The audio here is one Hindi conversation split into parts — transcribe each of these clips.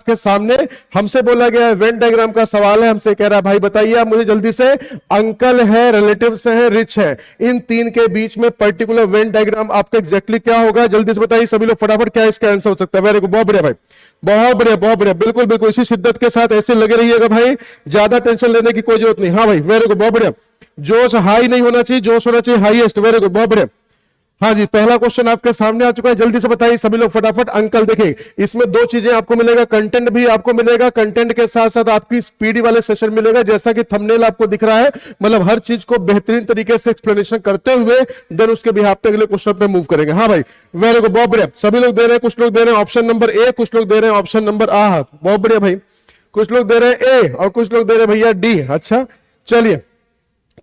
आपके सामने। हमसे बोला गया है वेन डायग्राम का सवाल है, हमसे कह रहा है भाई बताइए आप मुझे जल्दी से, अंकल है, रिलेटिव्स है, रिच है, इन तीन के बीच में पर्टिकुलर वेन डायग्राम आपका एग्जैक्टली क्या होगा, जल्दी से बताइए सभी लोग फटाफट, क्या इसका आंसर हो सकता है। वेरी गुड, बहुत बढ़िया भाई, बहुत बढ़िया, बहुत बढ़िया, बिल्कुल बिल्कुल इसी शिद्दत के साथ ऐसे लगे रहिएगा भाई, ज्यादा टेंशन लेने की कोई जरूरत नहीं। हाँ भाई वेरी गुड, बहुत बढ़िया, जोश हाई नहीं होना चाहिए, जोश होना चाहिए हाईएस्ट। वेरी गुड, बहुत बढ़िया। हाँ जी, पहला क्वेश्चन आपके सामने आ चुका है, जल्दी से बताइए सभी लोग फटाफट। अंकल देखिए इसमें दो चीजें आपको मिलेगा, कंटेंट भी आपको मिलेगा, कंटेंट के साथ साथ आपकी स्पीडी वाले सेशन मिलेगा, जैसा कि थंबनेल आपको दिख रहा है, मतलब हर चीज को बेहतरीन तरीके से एक्सप्लेनेशन करते हुए देन उसके बिहाफ पे अगले क्वेश्चन पे मूव करेंगे। हाँ भाई वेरी गुड, बहुत बढ़िया, सभी लोग दे रहे हैं, कुछ लोग दे रहे हैं ऑप्शन नंबर ए, कुछ लोग दे रहे हैं ऑप्शन नंबर आ, बहुत बढ़िया भाई, कुछ लोग दे रहे हैं ए और कुछ लोग दे रहे हैं भैया डी। अच्छा चलिए,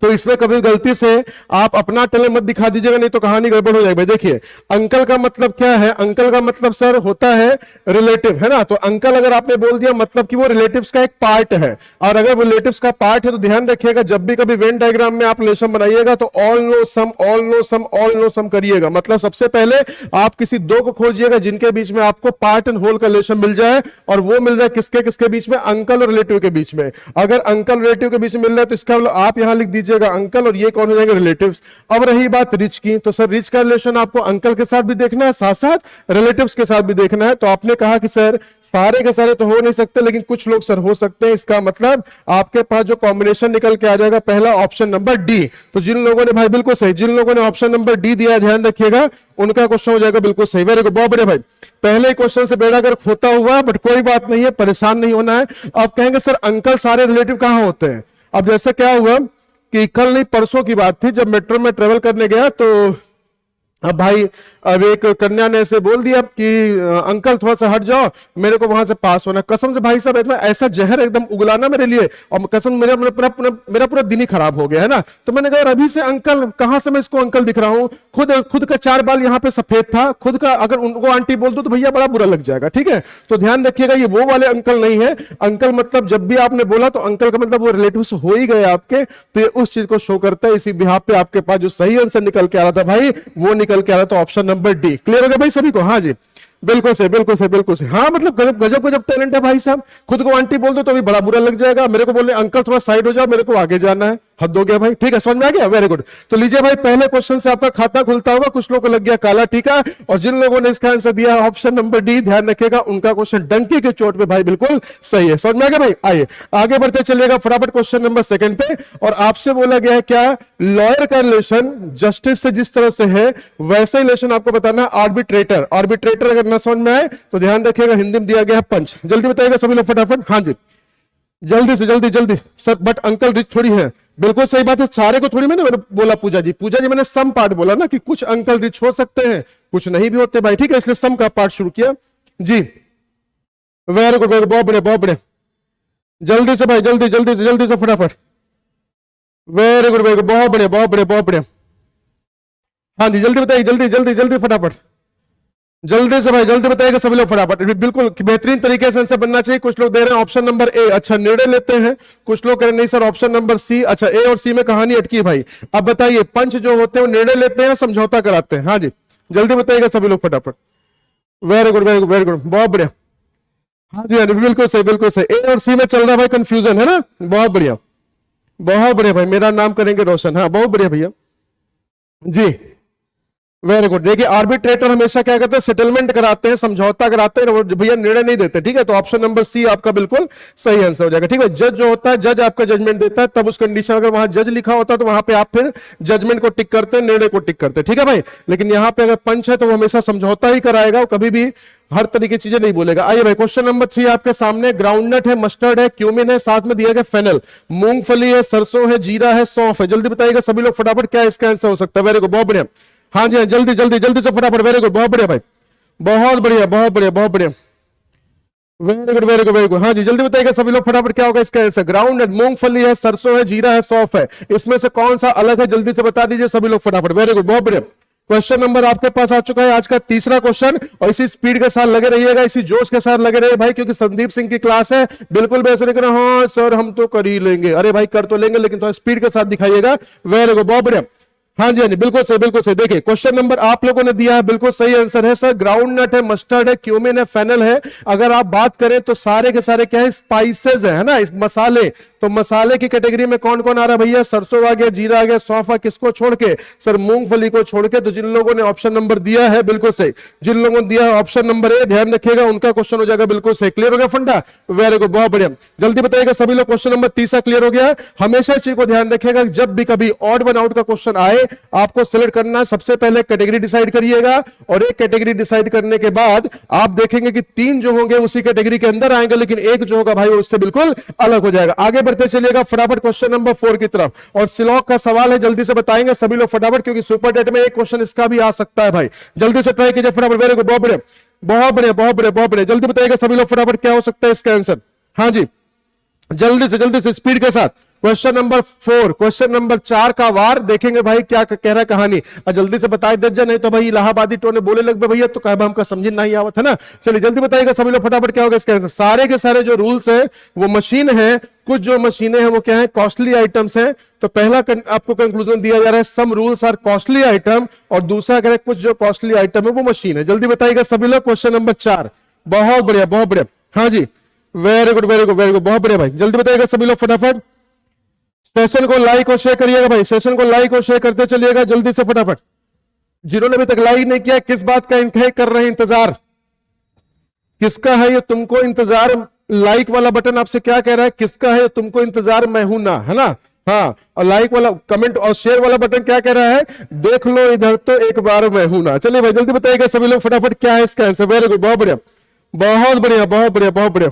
तो इसमें कभी गलती से आप अपना टैलेंट मत दिखा दीजिएगा, नहीं तो कहानी गड़बड़ हो जाएगी। देखिए अंकल का मतलब क्या है, अंकल का मतलब सर होता है रिलेटिव, है ना, तो अंकल अगर आपने बोल दिया मतलब कि वो रिलेटिव्स का एक पार्ट है, और अगर रिलेटिव्स का पार्ट है तो ध्यान रखिएगा जब भी कभी वेन डायग्राम में आप रिलेशन बनाइएगा तो all no some, all no some, all no some करिएगा। मतलब सबसे पहले आप किसी दो को खोजिएगा जिनके बीच में आपको पार्ट एंड होल का रिलेशन मिल जाए, और वो मिल जाए किसके किसके बीच में, अंकल और रिलेटिव के बीच में। अगर अंकल रिलेटिव के बीच में मिल रहा है तो इसका मतलब आप यहां लिख दीजिएगा अंकल, और ये कौन हो जाएंगे, रिलेटिव्स। अब रही बात रिच की, तो सर रिच का रिलेशन आपको अंकल के साथ भी देखना है, साथ साथ रिलेटिव्स के साथ भी देखना है। तो आपने कहा कि सर सारे के सारे तो हो नहीं सकते, लेकिन कुछ लोग सर हो सकते हैं, इसका मतलब आपके पास जो कॉम्बिनेशन निकल के आ जाएगा पहला ऑप्शन नंबर डी। तो जिन लोगों ने भाई बिल्कुल सही, जिन लोगों ने ऑप्शन नंबर डी दिया ध्यान रखिएगा उनका क्वेश्चन हो जाएगा बिल्कुल सही। वेरी गुड, बहुत बढ़िया भाई, पहले क्वेश्चन से बेड़ा गर्क होता हुआ, बट कोई बात नहीं है, परेशान नहीं होना है। आप कहेंगे सर अंकल सारे रिलेटिव कहां होते हैं, अब जैसे क्या हुआ कि कल नहीं परसों की बात थी, जब मेट्रो में ट्रेवल करने गया तो अब भाई अब एक कन्या ने ऐसे बोल दिया कि अंकल थोड़ा सा हट जाओ, मेरे को वहां से पास होना। कसम से भाई साहब इतना ऐसा जहर एकदम उगलाना मेरे लिए, और कसम मेरा पूरा दिन ही खराब हो गया है ना। तो मैंने कहा अभी से अंकल कहां से मैं इसको अंकल दिख रहा हूं, खुद का 4 बाल यहाँ पे सफेद था, खुद का अगर उनको आंटी बोल दो तो भैया बड़ा बुरा लग जाएगा, ठीक है। तो ध्यान रखिएगा ये वो वाले अंकल नहीं है। अंकल मतलब जब भी आपने बोला तो अंकल का मतलब वो रिलेटिव हो ही गए आपके, तो ये उस चीज को शो करता है। इसी बिहाफ पे आपके पास जो सही आंसर निकल के आ रहा था भाई वो निकल के आ रहा था ऑप्शन नंबर डी। क्लियर हो गया भाई सभी को? हाँ जी बिल्कुल से, बिल्कुल से, बिल्कुल से। हाँ मतलब गजब गजब गजब टैलेंट है भाई साहब, खुद को आंटी बोल दो तो भी बड़ा बुरा लग जाएगा, मेरे को बोले अंकल थोड़ा साइड हो जाओ मेरे को आगे जाना है, हद हो गया भाई। ठीक है, समझ में आ गया, वेरी गुड। तो लीजिए भाई पहले क्वेश्चन से आपका खाता खुलता होगा, कुछ लोगों को लग गया काला टीका, और जिन लोगों ने इसका आंसर दिया ऑप्शन नंबर डी ध्यान रखिएगा उनका क्वेश्चन डंकी के चोट पे भाई बिल्कुल सही है। समझ में आ गया भाई? आइए आगे बढ़ते चलिएगा फटाफट क्वेश्चन नंबर सेकंड पे, और आपसे बोला गया है क्या, लॉयर का रिलेशन जस्टिस से जिस तरह से है वैसे रिलेशन आपको बताना है आर्बिट्रेटर। आर्बिट्रेटर अगर न समझ में आए तो ध्यान रखिएगा हिंदी में दिया गया है पंच। जल्दी बताइएगा सभी लोग फटाफट। हाँ जी जल्दी से, जल्दी जल्दी सर। बट अंकल रिच थोड़ी है, बिल्कुल सही बात है, सारे को थोड़ी मैंने बोला पूजा जी, मैंने सम पार्ट बोला ना कि कुछ अंकल रिच हो सकते हैं कुछ नहीं भी होते भाई, ठीक है, इसलिए सम का पार्ट शुरू किया जी। वेरी गुड, बहुत बढ़िया, बहुत बढ़िया, जल्दी से भाई, जल्दी जल्दी से, जल्दी से फटाफट। वेरी गुड, वेरी गुड, बहुत बढ़िया, बहुत बढ़िया, बहुत बढ़िया। हाँ जी जल्दी बताइए, जल्दी जल्दी जल्दी फटाफट, जल्दी से भाई, जल्दी बताइएगा सभी लोग फटाफट, बिल्कुल बेहतरीन तरीके से आंसर बनना चाहिए। कुछ लोग दे रहे हैं ऑप्शन नंबर ए, अच्छा निर्णय लेते हैं, कुछ लोग कह रहे हैं नहीं सर ऑप्शन नंबर सी। अच्छा ए और सी में कहानी अटकी है भाई। अब बताइए पंच जो होते हैं वो निर्णय लेते हैं समझौता कराते हैं? हाँ जी जल्दी बताइएगा सभी लोग फटाफट। Very good, very good, very good, बहुत बढ़िया। हाँ जी हाँ जी बिल्कुल सही, बिल्कुल सही। ए और सी में चल रहा है भाई कंफ्यूजन, है ना, बहुत बढ़िया, बहुत बढ़िया भाई, मेरा नाम करेंगे रोशन। हाँ बहुत बढ़िया भैया जी, वेरी गुड। देखिए आर्बिट्रेटर हमेशा क्या करते हैं, सेटलमेंट कराते हैं, समझौता कराते हैं, भैया निर्णय नहीं देते, ठीक है। तो ऑप्शन नंबर सी आपका बिल्कुल सही आंसर हो जाएगा, ठीक है। जज जो होता है, जज आपका जजमेंट देता है, तब उस कंडीशन अगर वहां जज लिखा होता है तो वहां पे आप फिर जजमेंट को टिक करते हैं, निर्णय को टिक करते हैं, ठीक है भाई। लेकिन यहाँ पे अगर पंच है तो वो हमेशा समझौता ही कराएगा, वो कभी भी हर तरीके की चीजें नहीं बोलेगा। आइए भाई क्वेश्चन नंबर 3 आपके सामने, ग्राउंडनट है, मस्टर्ड है, क्यूमिन है, साथ में दिया गया फेनल, मूंगफली है, सरसों है, जीरा है, सौंफ है। जल्दी बताइएगा सभी लोग फटाफट क्या इसका आंसर हो सकता है। वेरी गुड, बहुत बढ़िया। हाँ जी हाँ जल्दी जल्दी जल्दी से फटाफट, वेरी गुड, बहुत बढ़िया भाई, बहुत बढ़िया, बहुत बढ़िया, बहुत बढ़िया, very good, very good, very good. हाँ जी जल्दी बताइएगा सभी लोग फटाफट क्या होगा इसका आंसर। ग्राउंडनट, मूंगफली है, सरसों है, जीरा है, सौंफ है, इसमें से कौन सा अलग है जल्दी से बता दीजिए सभी लोग फटाफट। वेरी गुड, बहुत बढ़िया। क्वेश्चन नंबर आपके पास आ चुका है आज का तीसरा क्वेश्चन, और इसी स्पीड के साथ लगे रहिएगा, इसी जोश के साथ लगे रहिए भाई, क्योंकि संदीप सिंह की क्लास है। बिल्कुल भी ऐसे नहीं करना हाँ सर हम तो कर ही लेंगे, अरे भाई कर तो लेंगे लेकिन तो स्पीड के साथ दिखाइएगा। वेरी गुड, बहुत बढ़िया। हाँ जी हाँ जी, बिल्कुल सही बिल्कुल सही। देखिए क्वेश्चन नंबर आप लोगों ने दिया है, बिल्कुल सही आंसर है सर। ग्राउंड नट है, मस्टर्ड है, क्यूमिन है, फेनल है। अगर आप बात करें तो सारे के सारे क्या है, स्पाइसेस है ना, इस मसाले। तो मसाले की कैटेगरी में कौन कौन आ रहा है भैया, सरसों आ गया, जीरा आ गया, सौंफ, किसको छोड़ के सर, मूंगफली को छोड़ के। तो जिन लोगों ने ऑप्शन नंबर दिया है बिल्कुल सही, जिन लोगों ने दिया है ऑप्शन नंबर ए, ध्यान रखिएगा उनका क्वेश्चन हो जाएगा बिल्कुल सही। क्लियर हो गया फंडा, वेरी गुड, बहुत बढ़िया। जल्दी बताइएगा सभी लोग, क्वेश्चन नंबर 30 क्लियर हो गया। हमेशा इस चीज को ध्यान रखिएगा, जब भी कभी ऑड वन आउट का क्वेश्चन आए, आपको सिलेक्ट करना है, सबसे पहले कैटेगरी डिसाइड करिएगा, और एक कैटेगरी डिसाइड करने के बाद आप देखेंगे कि 3 जो होंगे उसी कैटेगरी के अंदर आएंगे, लेकिन एक जो होगा भाई वो उससे बिल्कुल अलग हो जाएगा। आगे बढ़ते चलिएगा फटाफट क्वेश्चन नंबर 4 की तरफ, और सिलॉक का सवाल है, जल्दी से बताएंगे सभी लोग फटाफट, क्योंकि सुपर डेट में एक क्वेश्चन इसका भी आ सकता है भाई। जल्दी से ट्राई कीजिए फटाफट, वेरी गुड, बहुत बढ़िया बहुत बढ़िया बहुत बढ़िया बहुत बढ़िया। जल्दी बताइएगा सभी लोग फटाफट, क्या हो सकता है इसका आंसर। हाँ जी, जल्दी से स्पीड के साथ। क्वेश्चन नंबर 4, क्वेश्चन नंबर 4 का वार देखेंगे भाई क्या कह रहा है कहानी, और जल्दी से बताए दे, नहीं तो भाई इलाहाबादी टोने बोले लग भैया तो कह हमका समझ नहीं आवत है ना। चलिए जल्दी बताइएगा सभी लोग फटाफट, क्या होगा इसका आंसर। सारे के सारे जो रूल्स है वो मशीन है, कुछ जो मशीनें हैं वो क्या है, कॉस्टली आइटम्स हैं। तो पहला आपको कंक्लूजन दिया जा रहा है, some rules are costly item, और दूसरा कह रहा है कुछ जो कॉस्टली आइटम है वो मशीन है। जल्दी बताइएगा सभी लोग, क्वेश्चन नंबर 4, बहुत बढ़िया बहुत बढ़िया। हाँ जी, very good very good very good, बहुत बढ़िया भाई। जल्दी बताइएगा सभी लोग फटाफट, सेशन को लाइक और शेयर करिएगा भाई, सेशन को लाइक और शेयर करते चलिएगा जल्दी से फटाफट। जिन्होंने अभी तक लाइक नहीं किया, किस बात का कर रहे हैं इंतजार, किसका है ये तुमको इंतजार। लाइक वाला बटन आपसे क्या कह रहा है, किसका है तुमको इंतजार, मैं हूं ना, है ना। हाँ, और लाइक वाला कमेंट और शेयर वाला बटन क्या कह रहा है, देख लो इधर तो एक बार मैं हूं ना। चलिए भाई जल्दी बताइएगा सभी लोग फटाफट, क्या है इसका आंसर। वेरी गुड, बहुत बढ़िया बहुत बढ़िया बहुत बढ़िया बहुत बढ़िया।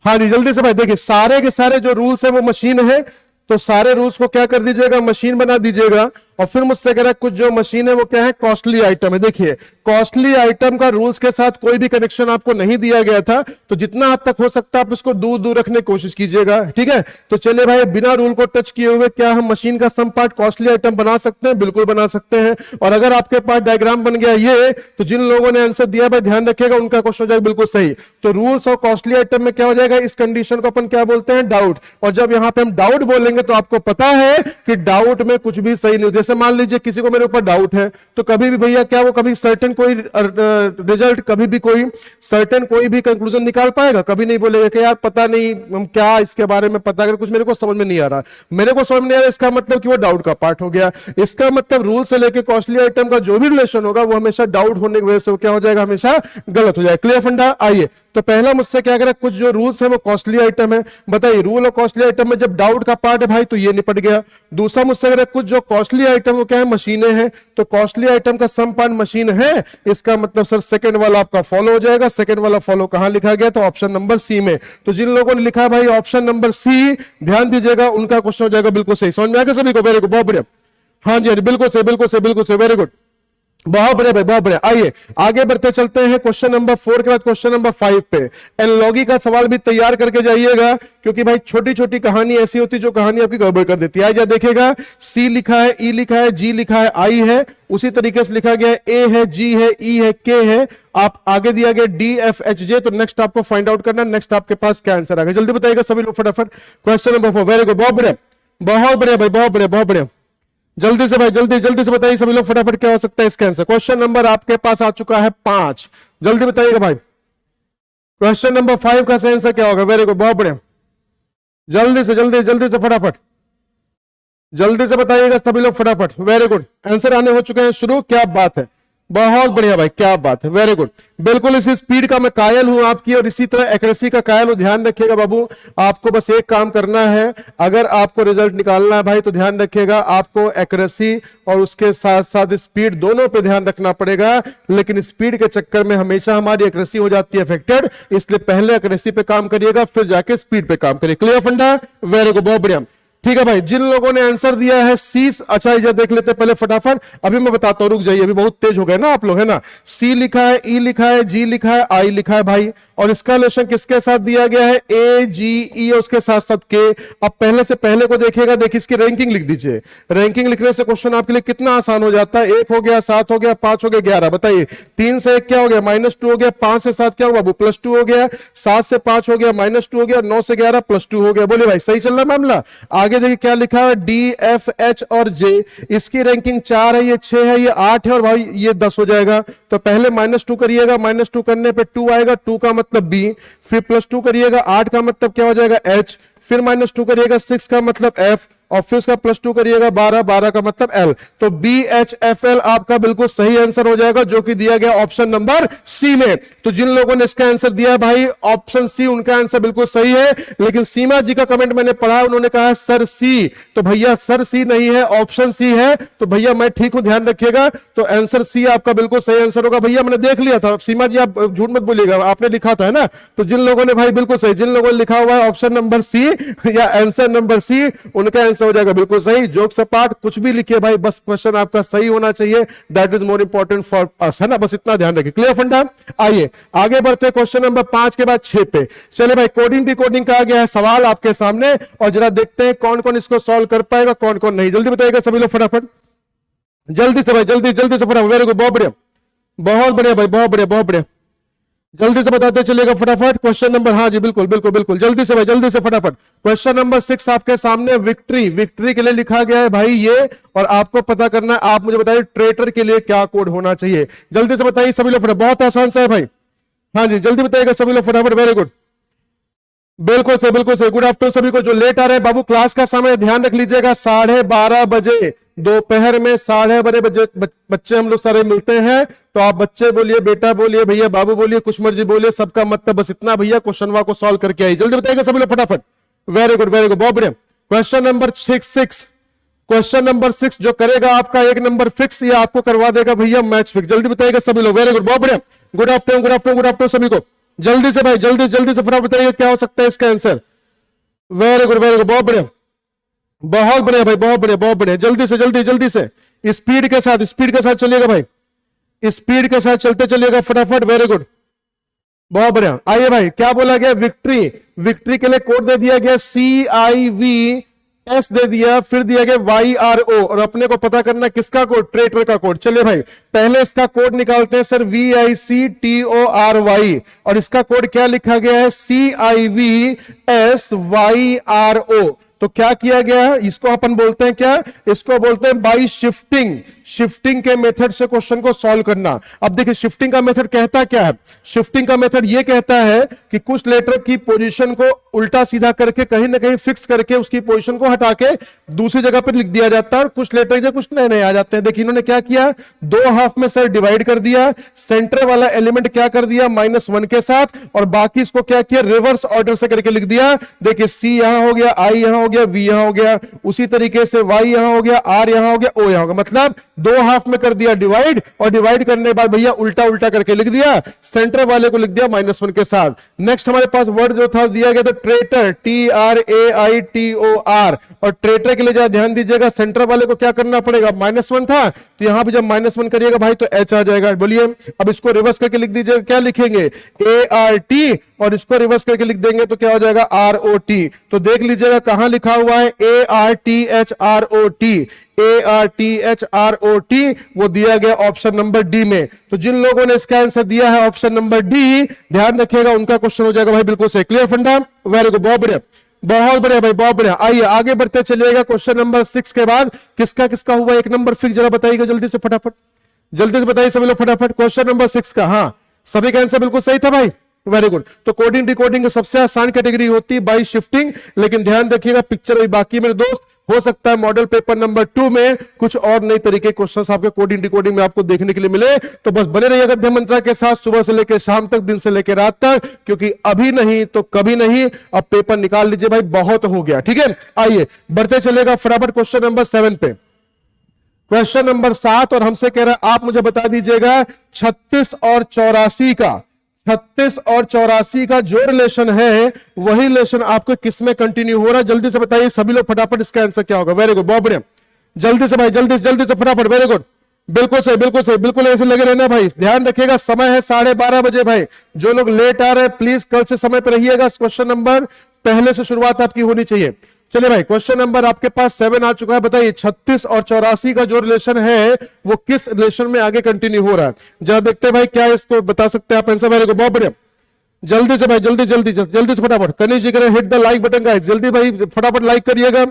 हाँ जी, जल्दी से भाई देखिए, सारे के सारे जो रूल्स है वो मशीन है, तो सारे रूल्स को क्या कर दीजिएगा, मशीन बना दीजिएगा। और फिर मुझसे कह रहा है कुछ जो मशीन है वो क्या है, कॉस्टली आइटम है। देखिए कॉस्टली आइटम का रूल्स के साथ कोई भी कनेक्शन आपको नहीं दिया गया था, तो जितना हद तक हो सकता है आप इसको दूर दूर रखने की कोशिश कीजिएगा, ठीक है। तो चलिए भाई, बिना रूल को टच किए हुए क्या हम मशीन का सम पार्ट कॉस्टली आइटम बना सकते हैं, बिल्कुल बना सकते हैं। और अगर आपके पास डायग्राम बन गया ये, तो जिन लोगों ने आंसर दिया भाई ध्यान रखिएगा, उनका क्वेश्चन हो जाएगा बिल्कुल सही। तो रूल्स और कॉस्टली आइटम में क्या हो जाएगा, इस कंडीशन को अपन क्या बोलते हैं, डाउट। और जब यहां पे हम डाउट बोलेंगे तो आपको पता है कि डाउट में कुछ भी सही नहीं। जैसे मान लीजिए किसी को मेरे ऊपर डाउट है, तो कभी भी भैया क्या वो कभी सर्टेन कोई रिजल्ट, कभी भी कोई सर्टेन कोई भी कंक्लूजन निकाल पाएगा, कभी नहीं बोलेगा कि यार पता नहीं हम क्या इसके बारे में पता, अगर कुछ मेरे को समझ में नहीं आ रहा, मेरे को समझ में नहीं आ रहा, इसका मतलब कि वो डाउट का पार्ट हो गया। इसका मतलब रूल से लेके कॉस्टली आइटम का जो भी रिलेशन होगा वो हमेशा डाउट होने की वजह से वो क्या हो जाएगा, हमेशा गलत हो जाएगा। क्लियर फंडा। आइए, तो पहला मुझसे क्या करें, कुछ जो रूल्स है वो कॉस्टली आइटम है। बताइए रूल और कॉस्टली आइटम में जब डाउट का पार्ट है भाई तो ये निपट गया। दूसरा मुझसे कह रहा है कुछ जो कॉस्टली आइटम वो क्या है, मशीनें हैं। तो कॉस्टली आइटम का सम पार्ट मशीन है, इसका मतलब सर सेकंड वाला आपका फॉलो हो जाएगा। सेकंड वाला फॉलो कहां लिखा गया, तो ऑप्शन नंबर सी में। तो जिन लोगों ने लिखा भाई ऑप्शन नंबर सी, ध्यान दीजिएगा उनका क्वेश्चन हो जाएगा बिल्कुल सही। समझ में आ गया सभी को, वेरी गुड, बहुत बढ़िया। हाँ जी हाँ जी, बिल्कुल सही बिल्कुल सही बिल्कुल सही, वेरी गुड, बहुत बढ़िया भाई बहुत बढ़िया। आइए आगे बढ़ते चलते हैं क्वेश्चन नंबर 4 के बाद क्वेश्चन नंबर 5 पे। एनालॉजी का सवाल भी तैयार करके जाइएगा, क्योंकि भाई छोटी छोटी कहानी ऐसी होती है जो कहानी आपकी गड़बड़ कर देती है। आइए देखिएगा, सी लिखा है, ई लिखा है, जी लिखा है, आई है, उसी तरीके से लिखा गया है, ए है, जी है, ई है, के है, आप आगे दिया गया डी एफ एच जे। तो नेक्स्ट आपको फाइंड आउट करना, नेक्स्ट आपके पास क्या आंसर आएगा, जल्दी बताइएगा सभी लोग फटाफट। क्वेश्चन नंबर 4, वेरी गुड, बहुत बढ़िया बहुत बढ़िया भाई बहुत बढ़िया बहुत बढ़िया। जल्दी से भाई जल्दी से बताइए सभी लोग फटाफट, क्या हो सकता है इसका आंसर। क्वेश्चन नंबर आपके पास आ चुका है 5, जल्दी बताइएगा भाई। क्वेश्चन नंबर 5 का आंसर क्या होगा, वेरी गुड, बहुत बढ़िया। जल्दी से फटाफट, जल्दी से बताइएगा सभी लोग फटाफट, वेरी गुड। आंसर आने हो चुके हैं शुरू, क्या बात है, बहुत बढ़िया भाई, क्या बात है, वेरी गुड। बिल्कुल इसी स्पीड का मैं कायल हूं आपकी, और इसी तरह एक्यूरेसी का कायल हूं। ध्यान रखिएगा बाबू, आपको बस एक काम करना है, अगर आपको रिजल्ट निकालना है भाई तो ध्यान रखिएगा आपको एक्यूरेसी और उसके साथ साथ स्पीड दोनों पे ध्यान रखना पड़ेगा। लेकिन स्पीड के चक्कर में हमेशा हमारी एक्यूरेसी हो जाती है अफेक्टेड, इसलिए पहले एक्यूरेसी पे काम करिएगा, फिर जाके स्पीड पे काम करिए। क्लियर फंडा, वेरी गुड, बहुत बढ़िया। ठीक है भाई, जिन लोगों ने आंसर दिया है सी, अच्छा इधर देख लेते पहले फटाफट, अभी मैं बताता हूं, रुक जाइए, अभी बहुत तेज हो गए ना आप लोग, है ना। सी लिखा है, ई लिखा है, जी लिखा है, आई लिखा है भाई, और इसका रिलेशन किसके साथ दिया गया है, ए जी ई, और उसके साथ साथ के। अब पहले से पहले को देखिएगा, देखिए इसकी रैंकिंग लिख दीजिए। रैंकिंग लिखने से क्वेश्चन आपके लिए कितना आसान हो जाता है। 1 हो गया, 7 हो गया, 5 हो गया, 11। बताइए 3 से 1 क्या हो गया, -2 हो गया, 5 से 7 क्या हुआ बाबू, +2 हो गया, 7 से 5 हो गया, -2 हो गया, 9 से 11 +2 हो गया। बोले भाई सही चल रहा मामला। आगे आगे देखिए क्या लिखा है, डी एफ एच और जे, इसकी रैंकिंग 4 है, ये 6 है, ये 8 है और भाई ये 10 हो जाएगा। तो पहले -2 करिएगा, -2 करने पे 2 आएगा, 2 का मतलब बी, फिर +2 करिएगा, 8 का मतलब क्या हो जाएगा एच, फिर -2 करिएगा 6 का मतलब एफ, और फिर उसका +2 करिएगा 12, 12 का मतलब एल। तो बी एच एफ एल आपका बिल्कुल सही आंसर हो जाएगा, जो कि दिया गया ऑप्शन नंबर सी में। तो जिन लोगों ने इसका आंसर दिया भाई ऑप्शन सी, उनका आंसर बिल्कुल सही है। लेकिन सीमा जी का कमेंट मैंने पढ़ा, उन्होंने कहा सर सी, तो भैया सर सी नहीं है, ऑप्शन सी है। तो भैया मैं ठीक हूं, ध्यान रखिएगा। तो आंसर सी आपका बिल्कुल सही आंसर होगा। भैया मैंने देख लिया था, सीमा जी आप झूठ मत बोलिएगा, आपने लिखा था है ना। तो जिन लोगों ने भाई बिल्कुल सही, जिन लोगों ने लिखा हुआ है ऑप्शन नंबर सी या आंसर नंबर सी, उनका आंसर हो जाएगा बिल्कुल सही। जोक सपाट कुछ भी लिखिए भाई, बस क्वेश्चन आपका सही होना चाहिए, that is more important for us, है ना। बस इतना ध्यान रखिए। क्लियर फंडा। आइए आगे बढ़ते हैं क्वेश्चन नंबर 5 के बाद 6 पे। चले भाई, कोडिंग डिकोडिंग का आ गया है सवाल आपके सामने, और जरा देखते हैं कौन कौन इसको सॉल्व कर पाएगा, कौन कौन नहीं। जल्दी बताइएगा सभी लोग फटाफट, जल्दी से भाई, जल्दी जल्दी से फटाफट। वेरी गुड, बहुत बढ़िया, बहुत बढ़िया भाई, बहुत बढ़िया, बहुत बढ़िया। जल्दी से बताते चलिएगा फटाफट। क्वेश्चन नंबर, हाँ जी बिल्कुल बिल्कुल बिल्कुल, जल्दी से भाई, जल्दी से फटाफट। क्वेश्चन नंबर 6 आपके सामने, विक्ट्री, विक्ट्री के लिए लिखा गया है भाई ये, और आपको पता करना है, आप मुझे बताइए ट्रेटर के लिए क्या कोड होना चाहिए। जल्दी से बताइए सभी लोग फटाफट, बहुत आसान सा है भाई। हाँ जी जल्दी बताइएगा सभी लोग फटाफट। वेरी गुड, बिल्कुल सही, बिल्कुल सही। गुड आफ्टरनून सभी को। जो लेट आ रहे हैं बाबू, क्लास का समय ध्यान रख लीजिएगा, 12:30 बजे दोपहर में 12:30 बजे बच्चे हम लोग सारे मिलते हैं। तो आप बच्चे बोलिए, बेटा बोलिए, भैया बाबू बोलिए, कुछ मर्जी बोलिए, सबका मतलब बस इतना भैया, क्वेश्चन को सॉल्व करके आइए। जल्दी बताइएगा सभी लोग फटाफट। वेरी गुड, वेरी गुड, बहुत बढ़िया। क्वेश्चन नंबर 6, क्वेश्चन नंबर 6 जो करेगा आपका 1 नंबर फिक्स, ये आपको करवा देगा भैया मैच फिक्स। जल्दी बताइएगा सभी लोग। वेरी गुड, बहुत बढ़िया। Good afternoon, good afternoon, good afternoon सभी को। जल्दी से भाई, जल्दी जल्दी से फटाफट बताइए क्या हो सकता है इसका answer. Very good, very good, बहुत बढ़िया, बहुत बढ़िया भाई, बहुत बढ़िया, बहुत बढ़िया। जल्दी से जल्दी जल्दी से, स्पीड के साथ, स्पीड के साथ चलिएगा भाई, स्पीड के साथ चलते चलिएगा फटाफट। वेरी गुड, बहुत बढ़िया। आइए भाई, क्या बोला गया, विक्ट्री, विक्ट्री के लिए कोड दे दिया गया CIVS दे दिया, फिर दिया गया YRO, और अपने को पता करना किसका कोड, ट्रेटर का कोड। चलिए भाई, पहले इसका कोड निकालते हैं सर, VICTORY, और इसका कोड क्या लिखा गया है, CIVSYRO। तो क्या किया गया है, इसको अपन बोलते हैं क्या, इसको बोलते हैं बाई शिफ्टिंग। शिफ्टिंग के मेथड से क्वेश्चन को सॉल्व करना। अब देखिए शिफ्टिंग का मेथड कहता क्या है, शिफ्टिंग का मेथड ये कहता है कि कुछ लेटर की पोजीशन को उल्टा सीधा करके कहीं ना कहीं फिक्स करके उसकी पोजीशन को हटा के दूसरी जगह पर लिख दिया जाता है, और कुछ लेटर जो कुछ नए नए आ जाते हैं। देखिए इन्होंने क्या किया, 2 हाफ में सर डिवाइड कर दिया, सेंटर वाला एलिमेंट क्या कर दिया -1 के साथ, और बाकी इसको क्या किया, रिवर्स ऑर्डर से करके लिख दिया। देखिए C यहां हो गया, I यहां हो गया, V यहां हो गया, उसी तरीके से Y यहां हो गया, R यहां हो गया, O यहां हो गया। मतलब 2 हाफ में कर दिया डिवाइड, और डिवाइड करने के बाद भैया उल्टा उल्टा करके लिख दिया, सेंटर वाले को लिख दिया -1 के साथ। नेक्स्ट हमारे पास वर्ड जो था दिया गया था ट्रेटर, TRAITOR, और ट्रेटर के लिए जरा ध्यान दीजिएगा, सेंटर वाले को क्या करना पड़ेगा, -1 था, तो यहां पे जब -1 करिएगा भाई तो H आ जाएगा। बोलिए अब इसको रिवर्स करके लिख दीजिएगा, क्या लिखेंगे ART, और इसको रिवर्स करके लिख देंगे तो क्या हो जाएगा ROT। तो देख लीजिएगा कहां लिखा हुआ है ARTHROT, ARTHROT, वो दिया गया ऑप्शन नंबर डी में। तो जिन लोगों ने इसका आंसर दिया है ऑप्शन नंबर डी, ध्यान रखिएगा उनका क्वेश्चन हो जाएगा भाई बिल्कुल सही। क्लियर फंडा, वेरी गुड, बहुत बढ़िया, बहुत बढ़िया भाई, बहुत बढ़िया। आइए आगे बढ़ते चलिएगा। क्वेश्चन नंबर 6 के बाद किसका किसका हुआ 1 नंबर फिक्स, जरा बताइएगा जल्दी से फटाफट, जल्दी से बताइए सभी लोग फटाफट। क्वेश्चन नंबर 6 का, हाँ सभी का आंसर बिल्कुल सही था भाई, वेरी गुड। तो कोडिंग डिकोडिंग सबसे आसान कैटेगरी होती है बाई शिफ्टिंग, लेकिन ध्यान रखिएगा पिक्चर वही बाकी मेरे दोस्त, हो सकता है मॉडल पेपर नंबर 2 में कुछ और नई तरीके क्वेश्चंस आपके कोडिंग डिकोडिंग में आपको देखने के लिए मिले। तो बस बने रहिएगा गद्य मंत्रा के साथ, सुबह से लेकर शाम तक, दिन से लेकर रात तक, क्योंकि अभी नहीं तो कभी नहीं, अब पेपर निकाल लीजिए भाई, बहुत हो गया। ठीक है, आइए बढ़ते चलेगा फटाफट क्वेश्चन नंबर 7 पे। क्वेश्चन नंबर 7, और हमसे कह रहा है आप मुझे बता दीजिएगा 36 और 84 का, 36 और 84 का जो रिलेशन है वही रिलेशन आपको किस में कंटिन्यू हो रहा है, जल्दी से बताइए सभी लोग फटाफट, इसका आंसर क्या होगा। वेरी गुड, बहुत बढ़िया, जल्दी से भाई, जल्दी से फटाफट। वेरी गुड, बिल्कुल सही, बिल्कुल सही, बिल्कुल ऐसे लगे रहना भाई। ध्यान रखिएगा समय है 12:30 बजे भाई। जो लोग लेट आ रहे हैं प्लीज कल से समय पर रहिएगा, क्वेश्चन नंबर पहले से शुरुआत आपकी होनी चाहिए। चलिए भाई, क्वेश्चन नंबर आपके पास 7 आ चुका है। बताइए 36 और 84 का जो रिलेशन है वो किस रिलेशन में आगे कंटिन्यू हो रहा है, जरा देखते हैं भाई क्या इसको बता सकते हैं आप आंसर। मेरे को बहुत बढ़िया, जल्दी से भाई, जल्दी से फटाफट। कनीश जी करें hit the like button guys, जल्दी भाई फटाफट लाइक करिएगा।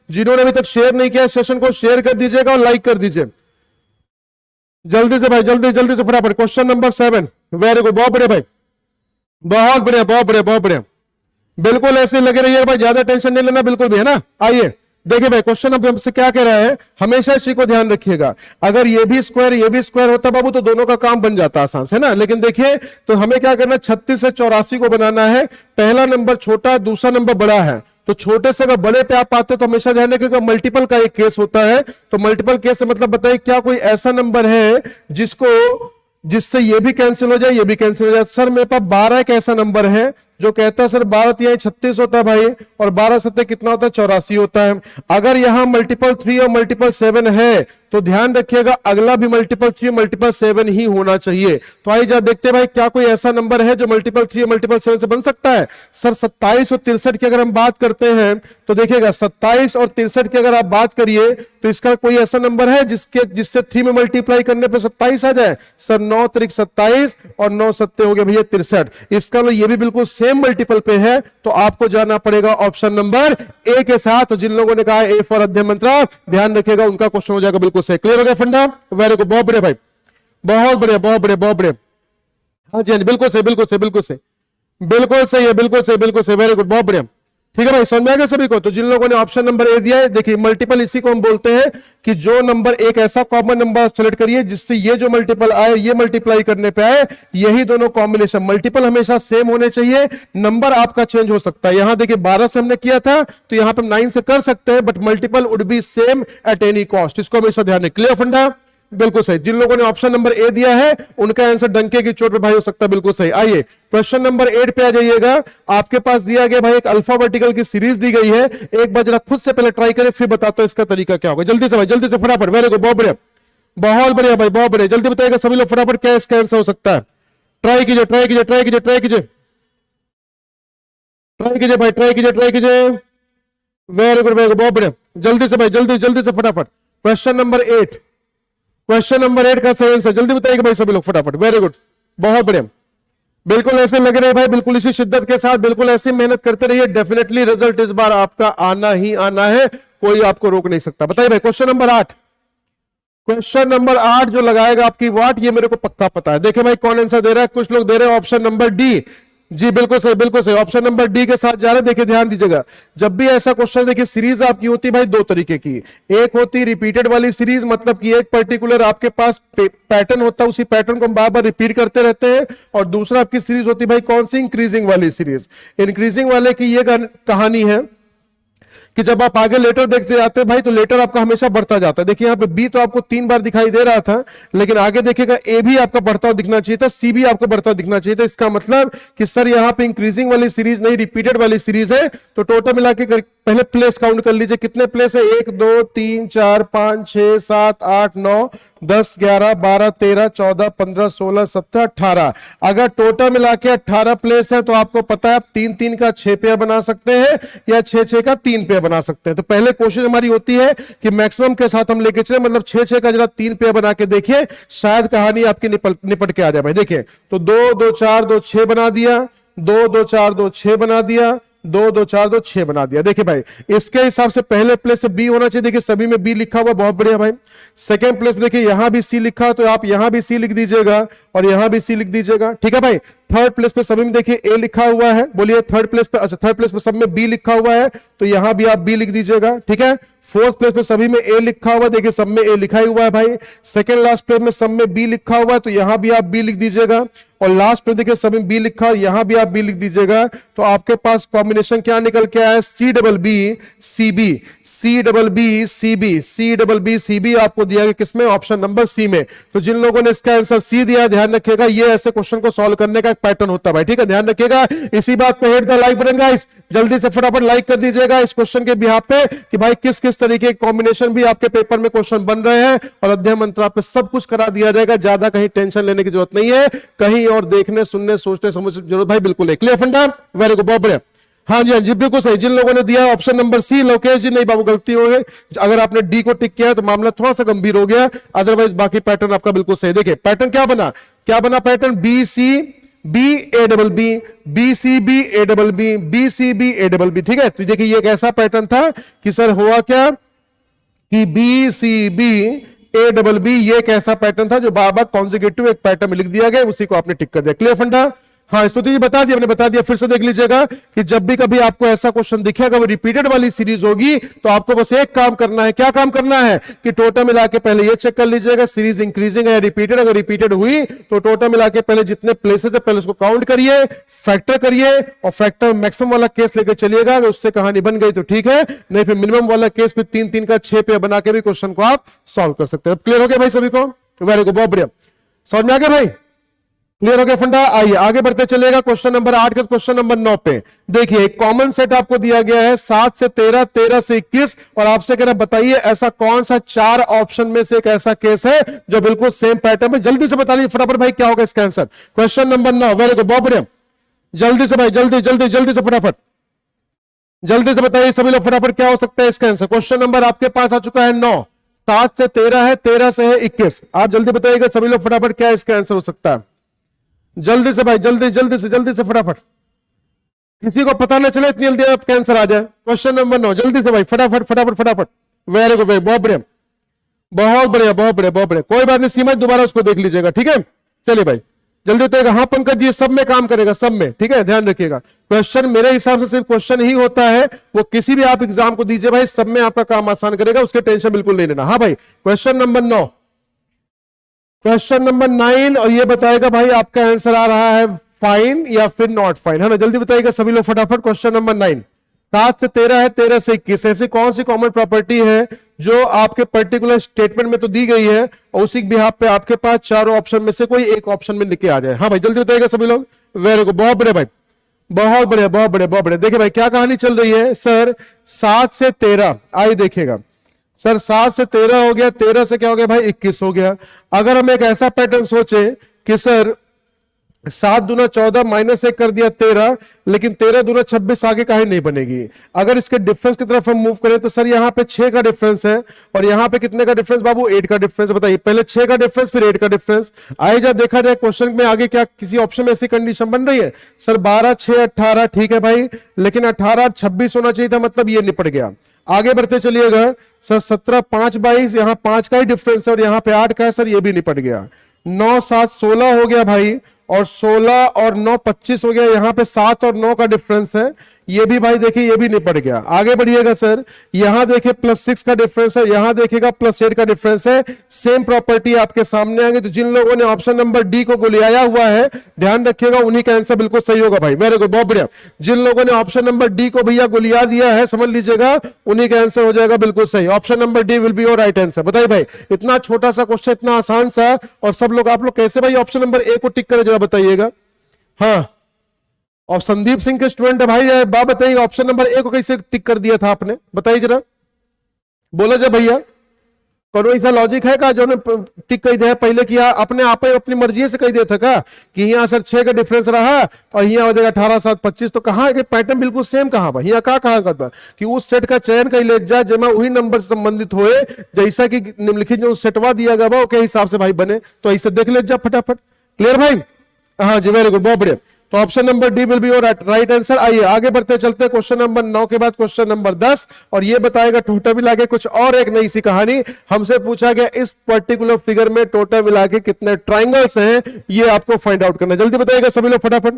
जिन्होंने अभी तक शेयर नहीं किया सेशन को शेयर कर दीजिएगा और लाइक कर दीजिए जल्दी से भाई, जल्दी जल्दी से फटाफट। क्वेश्चन नंबर 7, वेरी गुड, बहुत बढ़िया भाई, बहुत बढ़िया बहुत बढ़िया बहुत बढ़िया। बिल्कुल ऐसे लगे रहिए भाई, ज्यादा टेंशन नहीं लेना बिल्कुल भी, है ना। आइए देखिए भाई, क्वेश्चन अब हमसे क्या कह रहा है, हमेशा इसी को ध्यान रखिएगा, अगर ये भी स्क्वायर होता बाबू तो दोनों का काम बन जाता आसान से, है ना। लेकिन देखिए तो हमें क्या करना है, 36 से 84 को बनाना है। पहला नंबर छोटा, दूसरा नंबर बड़ा है, तो छोटे से अगर बड़े पे आप आते तो हमेशा ध्यान रखिएगा मल्टीपल का एक केस होता है। तो मल्टीपल केस से मतलब बताइए क्या कोई ऐसा नंबर है जिससे ये भी कैंसिल हो जाए, ये भी कैंसिल हो जाए। सर मेरे पास 12 एक ऐसा नंबर है जो कहता है सर 12 तिहाई 36 होता है भाई, और 12 सत्ते कितना होता है, 84 होता है। अगर यहां मल्टीपल 3 और मल्टीपल 7 है तो ध्यान रखिएगा अगला भी मल्टीपल 3 मल्टीपल 7 ही होना चाहिए। तो आइए जा देखते हैं भाई क्या कोई ऐसा नंबर है जो मल्टीपल 3 और मल्टीपल 7 से बन सकता है। सर 27 और 63 की अगर हम बात करते हैं तो देखिएगा 27 और 63 की अगर आप बात करिए तो इसका कोई ऐसा नंबर है जिससे 3 में मल्टीप्लाई करने पर 27 आ जाए। सर 9 त्रिक 27 और 9 सत्ते हो गए भैया 63। इसका मतलब ये भी बिल्कुल सेम मल्टीपल पे है, तो आपको जाना पड़ेगा ऑप्शन नंबर ए के साथ। तो जिन लोगों ने कहा ए फॉर अध्ययन मंत्रा, ध्यान रखिएगा उनका क्वेश्चन हो जाएगा बिल्कुल सही। क्लियर हो गया फंडा, वेरी गुड, बहुत बढ़िया भाई, बहुत बढ़िया बहुत बढ़िया बहुत बढ़िया। हाँ जी हाँ जी, बिल्कुल सही बिल्कुल सही बिल्कुल सही बिल्कुल सही है, बिल्कुल सही बिल्कुल सही, वेरी गुड, बहुत बढ़िया। ठीक है भाई, समझ में आ गया सभी को। तो जिन लोगों ने ऑप्शन नंबर ए दिया है, देखिए मल्टीपल इसी को हम बोलते हैं कि जो नंबर एक ऐसा कॉमन नंबर सेलेक्ट करिए जिससे ये जो मल्टीपल आए ये मल्टीप्लाई करने पे आए, यही दोनों कॉम्बिनेशन। मल्टीपल हमेशा सेम होने चाहिए, नंबर आपका चेंज हो सकता है। यहां देखिए 12 से हमने किया था तो यहां पर 9 से कर सकते हैं, but multiple would be same at any cost. इसको हमेशा ध्यान रखें। क्लियर फंडा, बिल्कुल सही। जिन लोगों ने ऑप्शन नंबर ए दिया है उनका आंसर डंके की चोट पे भाई हो सकता है, बिल्कुल सही। आइए क्वेश्चन नंबर 8 पे आ जाइएगा। आपके पास दिया गया भाई एक अल्फाबेटिकल की सीरीज दी गई है, एक बार जरा खुद से पहले ट्राई करें फिर बताता हूं इसका तरीका क्या होगा। जल्दी से भाई, जल्दी से फटाफट, वेरी गुड, बहुत बढ़िया बहुत बढ़िया भाई, बहुत बढ़िया। जल्दी बताइएगा सभी लोग फटाफट क्या इसका आंसर हो सकता है। ट्राई कीजिए ट्राई कीजिए ट्राई कीजिए ट्राई कीजिए ट्राई कीजिए भाई, ट्राई कीजिए ट्राई कीजिए, वेरी गुड वेरी गुड, बहुत बढ़िया। जल्दी से भाई, जल्दी जल्दी से फटाफट। क्वेश्चन नंबर 8, क्वेश्चन नंबर 8 का सही आंसर जल्दी बताइएगा भाई सभी लोग फटाफट, वेरी गुड, बहुत बढ़िया। बिल्कुल ऐसे लग रहे भाई, बिल्कुल इसी शिद्दत के साथ, बिल्कुल ऐसी मेहनत करते रहिए। डेफिनेटली रिजल्ट इस बार आपका आना ही आना है, कोई आपको रोक नहीं सकता। बताइए भाई क्वेश्चन नंबर 8, क्वेश्चन नंबर 8 जो लगाएगा आपकी वाट, ये मेरे को पक्का पता है। देखिए भाई कौन आंसर दे रहा है, कुछ लोग दे रहे हैं ऑप्शन नंबर डी। जी बिल्कुल सही बिल्कुल सही, ऑप्शन नंबर डी के साथ जा रहे हैं। देखिए ध्यान दीजिएगा, जब भी ऐसा क्वेश्चन, देखिए सीरीज आपकी होती है भाई दो तरीके की। एक होती है रिपीटेड वाली सीरीज, मतलब कि एक पर्टिकुलर आपके पास पैटर्न होता है, उसी पैटर्न को हम बार बार रिपीट करते रहते हैं। और दूसरा आपकी सीरीज होती है भाई कौन सी, इंक्रीजिंग वाली सीरीज। इंक्रीजिंग वाले की ये कहानी है कि जब आप आगे लेटर देखते जाते हैं भाई तो लेटर आपका हमेशा बढ़ता जाता है। देखिए यहाँ पे बी तो आपको 3 बार दिखाई दे रहा था, लेकिन आगे देखिएगा ए भी आपका बढ़ता हुआ दिखना चाहिए था, सी भी आपको बढ़ता हुआ दिखना चाहिए था। इसका मतलब कि सर यहाँ पे इंक्रीजिंग वाली सीरीज नहीं रिपीटेड वाली सीरीज है। तो टोटल मिला के पहले प्लेस काउंट कर लीजिए, कितने प्लेस है, 1 2 3 4 5 6 7 8 9 10 11 12 13 14 15 16 17 18। अगर टोटल मिला के 18 प्लेस है तो आपको पता है आप 3 3 का 6 पेयर बना सकते हैं या 6 6 का 3 पेयर बना सकते हैं। तो पहले कोशिश हमारी होती है कि मैक्सिमम के साथ हम लेके चले, मतलब 6 6 का जरा 3 पेयर बना के देखिए, शायद कहानी आपकी निपट के आ जाए भाई। देखिए तो 2 2 4 2 6 बना दिया, 2 2 4 2 6 बना दिया, 2 2 4 2 6 बना दिया। देखिए भाई इसके हिसाब से पहले प्लेस से बी होना चाहिए। देखिए सभी में बी लिखा हुआ, बहुत बढ़िया भाई। सेकंड प्लेस देखिए यहां भी सी लिखा, तो आप यहां भी सी लिख दीजिएगा और यहां भी सी लिख दीजिएगा, ठीक है भाई। थर्ड प्लेस पे सभी में देखिए ए लिखा हुआ है, बोलिए थर्ड प्लेस पे, अच्छा थर्ड प्लेस पे सब में बी लिखा हुआ है तो यहां भी आप बी लिख दीजिएगा, ठीक है। फोर्थ प्लेस पे सभी में ए लिखा हुआ, देखिए सब में ए लिखा ही हुआ है भाई। सेकंड लास्ट प्लेस में सब में बी लिखा हुआ है तो यहां भी आप बी लिख दीजिएगा, और लास्ट पे देखिए सभी में बी लिखा है, यहां भी आप बी लिख दीजिएगा। तो आपके पास कॉम्बिनेशन क्या निकल के आया है, C double B C B, C double B C B, C double B C B आपको दिया गया किसमें, ऑप्शन नंबर सी में। तो जिन लोगों ने इसका आंसर सी दिया, ध्यान रखिएगा ये ऐसे क्वेश्चन को सॉल्व करने का एक पैटर्न होता है भाई, ठीक है, ध्यान रखिएगा। इसी बात पे hit the like button guys, जल्दी से फटाफट लाइक कर दीजिएगा इस क्वेश्चन के बिहाफ पे कि भाई किस किस तरीके के कॉम्बिनेशन भी आपके पेपर में क्वेश्चन बन रहे हैं, और अध्ययन मंत्रा पे सब कुछ करा दिया जाएगा। ज्यादा कहीं टेंशन लेने की जरूरत नहीं है, कहीं और देखने सुनने सोचने समझने की जरूरत भाई बिल्कुल है। क्लियर फंडा, वेरी गुड, बहुत बढ़िया। हाँ जी हाँ जी बिल्कुल सही। जिन लोगों ने दिया ऑप्शन नंबर सी, लोकेश जी नहीं बाबू गलती हो गई, अगर आपने डी को टिक किया तो मामला थोड़ा सा गंभीर हो गया, अदरवाइज बाकी पैटर्न आपका बिल्कुल सही। देखिए पैटर्न क्या बना pattern, B C B A double B, B C B A double B, B C B A double B. ठीक है, तो देखिए ये एक ऐसा पैटर्न था कि सर हुआ क्या कि B C B A double B, ये एक ऐसा पैटर्न था जो बार बार कॉन्जिक्यूटिव एक पैटर्न में लिख दिया गया, उसी को आपने टिक कर दिया। क्लियर फंडा? हाँ, स्तुति जी बता दिया, मैंने बता दिया, फिर से देख लीजिएगा कि जब भी कभी आपको ऐसा क्वेश्चन दिखेगा वो रिपीटेड वाली सीरीज होगी, तो आपको बस एक काम करना है। क्या काम करना है कि टोटल मिला के पहले ये चेक कर लीजिएगा सीरीज इंक्रीजिंग है रिपीटेड। अगर रिपीटेड हुई तो टोटल मिला के पहले जितने प्लेसेस है पहले उसको काउंट करिए, फैक्टर करिए और फैक्टर मैक्सिमम वाला केस लेकर चलिएगा। अगर उससे कहानी बन गई तो ठीक है, नहीं फिर मिनिमम वाला केस फिर 3 का 6 पे बना के भी क्वेश्चन को आप सॉल्व कर सकते हैं। क्लियर हो गया भाई सभी को? वेरी गुड, बहुत बढ़िया, समझ में आ गया भाई? क्लियर हो गया फंडा? आइए आगे बढ़ते चलेगा क्वेश्चन नंबर 8 के क्वेश्चन नंबर 9 पे। देखिए एक कॉमन सेट आपको दिया गया है 7 से 13, 13 से 21 और आपसे कह रहा बताइए ऐसा कौन सा 4 ऑप्शन में से एक ऐसा केस है जो बिल्कुल सेम पैटर्न में। जल्दी से बता लीजिए फटाफट भाई क्या होगा इसका answer. Question number 9, very good, बहुत बढ़िया, जल्दी से भाई, जल्दी जल्दी जल्दी से फटाफट, जल्दी से बताइए सभी लोग फटाफट क्या हो सकता है इसका आंसर। क्वेश्चन नंबर आपके पास आ चुका है 9, 7 से 13 है, 13 से है 21। आप जल्दी बताइएगा सभी लोग फटाफट क्या इसका आंसर हो सकता है। जल्दी से भाई, जल्दी जल्दी से फटाफट, किसी को पता ना चले इतनी जल्दी आपका आंसर आ जाए। क्वेश्चन नंबर 9, जल्दी से भाई, फटाफट फटाफट फटाफट। वेरी गुड भाई, बहुत बढ़िया बहुत बढ़िया बहुत बढ़िया बहुत बढ़िया। कोई बात नहीं, सीमा दोबारा उसको देख लीजिएगा, ठीक है। चलिए भाई जल्दी बताइएगा। हाँ पंकज जी, सब में काम करेगा, सब में, ठीक है, ध्यान रखिएगा। क्वेश्चन मेरे हिसाब से सिर्फ क्वेश्चन ही होता है, वो किसी भी आप एग्जाम को दीजिए भाई, सब में आपका काम आसान करेगा, उसके टेंशन बिल्कुल नहीं लेना। हाँ भाई, क्वेश्चन नंबर 9, क्वेश्चन नंबर 9 और ये बताएगा भाई आपका आंसर आ रहा है फाइन या फिर नॉट फाइन, है ना। जल्दी बताइएगा सभी लोग फटाफट। क्वेश्चन नंबर 9, 7 से 13 है, 13 से 21, ऐसी कौन सी कॉमन प्रॉपर्टी है जो आपके पर्टिकुलर स्टेटमेंट में तो दी गई है और उसी बिहाफ पे आपके पास चारों ऑप्शन में से कोई एक ऑप्शन में लिखे आ जाए। हाँ भाई जल्दी बताइएगा सभी लोग। वेरी गुड, बहुत बढ़िया भाई, बहुत बढ़िया बहुत बढ़िया बहुत बढ़िया। देखिए भाई क्या कहानी चल रही है सर, 7 से 13, आइए देखिएगा सर, 7 से 13 हो गया, 13 से क्या हो गया भाई 21 हो गया। अगर हम एक ऐसा पैटर्न सोचे कि सर 7 दूना 14 -1 कर दिया 13, लेकिन 13 दूना 26 आगे काहे नहीं बनेगी। अगर इसके डिफरेंस की तरफ हम मूव करें तो सर यहाँ पे 6 का डिफरेंस है और यहाँ पे कितने का डिफरेंस बाबू, 8 का डिफरेंस। बताइए पहले 6 का डिफरेंस फिर 8 का डिफरेंस। आइए जब देखा जाए क्वेश्चन में आगे क्या किसी ऑप्शन में ऐसी कंडीशन बन रही है सर 12, 6, 18, ठीक है भाई, लेकिन 18, 26 होना चाहिए था, मतलब ये निपट गया। आगे बढ़ते चलिएगा सर 17, 5, 22, यहाँ 5 का ही डिफरेंस है और यहाँ पे 8 का है सर, ये भी निपट गया। 9, 7, 16 हो गया भाई और 16 और 9 25 हो गया। यहाँ पे 7 और 9 का डिफरेंस है, ये भी भाई देखिए ये भी निपट गया। आगे बढ़िएगा सर, यहाँ देखिए +6 का डिफरेंस है, यहाँ देखिएगा +8 का डिफरेंस है। सेम प्रॉपर्टी आपके सामने आएंगे। तो जिन लोगों ने ऑप्शन नंबर डी को गुलियाया हुआ है ध्यान रखिएगा, उन्हीं का आंसर बिल्कुल सही होगा भाई। वेरी गुड, बहुत बढ़िया। जिन लोगों ने ऑप्शन नंबर डी को भैया गुलिया दिया है समझ लीजिएगा, उन्हीं का आंसर हो जाएगा बिल्कुल सही। Option number D will be your right answer. बताइए भाई इतना छोटा सा क्वेश्चन, इतना आसान सा, और सब लोग आप लोग कैसे भाई ऑप्शन नंबर ए को टिक करें जरा बताइएगा। हाँ, और संदीप सिंह के स्टूडेंट है भाई, बात बताइए ऑप्शन नंबर ए को कैसे टिक कर दिया था आपने, बताइए जरा, बोलो जब भैया। कौन ऐसा लॉजिक है का जो ने टिक कर दिया पहले किया अपने आप अपनी मर्जी से कह दिया था का कि यहाँ सर 6 का डिफरेंस रहा और यहाँ हो जाएगा 18, 7, 25, तो कहाँ है पैटर्न बिल्कुल सेम कहाँ बा, यहाँ कहा कि उस सेट का चयन कर ले जा जमा वही नंबर से संबंधित होए जैसा कि निम्नलिखित जो सेटवा दिया गया वो के हिसाब से भाई बने, तो ऐसे देख ले जा फटाफट। क्लियर भाई? हाँ जी, वेरी गुड, बहुत बढ़िया। तो option number D will be your right answer. आइए आगे बढ़ते चलते हैं क्वेश्चन नंबर 9 के बाद क्वेश्चन नंबर 10 और ये बताएगा टोटल मिला के कुछ और एक नई सी कहानी। हमसे पूछा गया इस पर्टिकुलर फिगर में टोटल मिला के कितने ट्राइंगल्स हैं, ये आपको फाइंड आउट करना है। जल्दी बताइएगा सभी लोग फटाफट,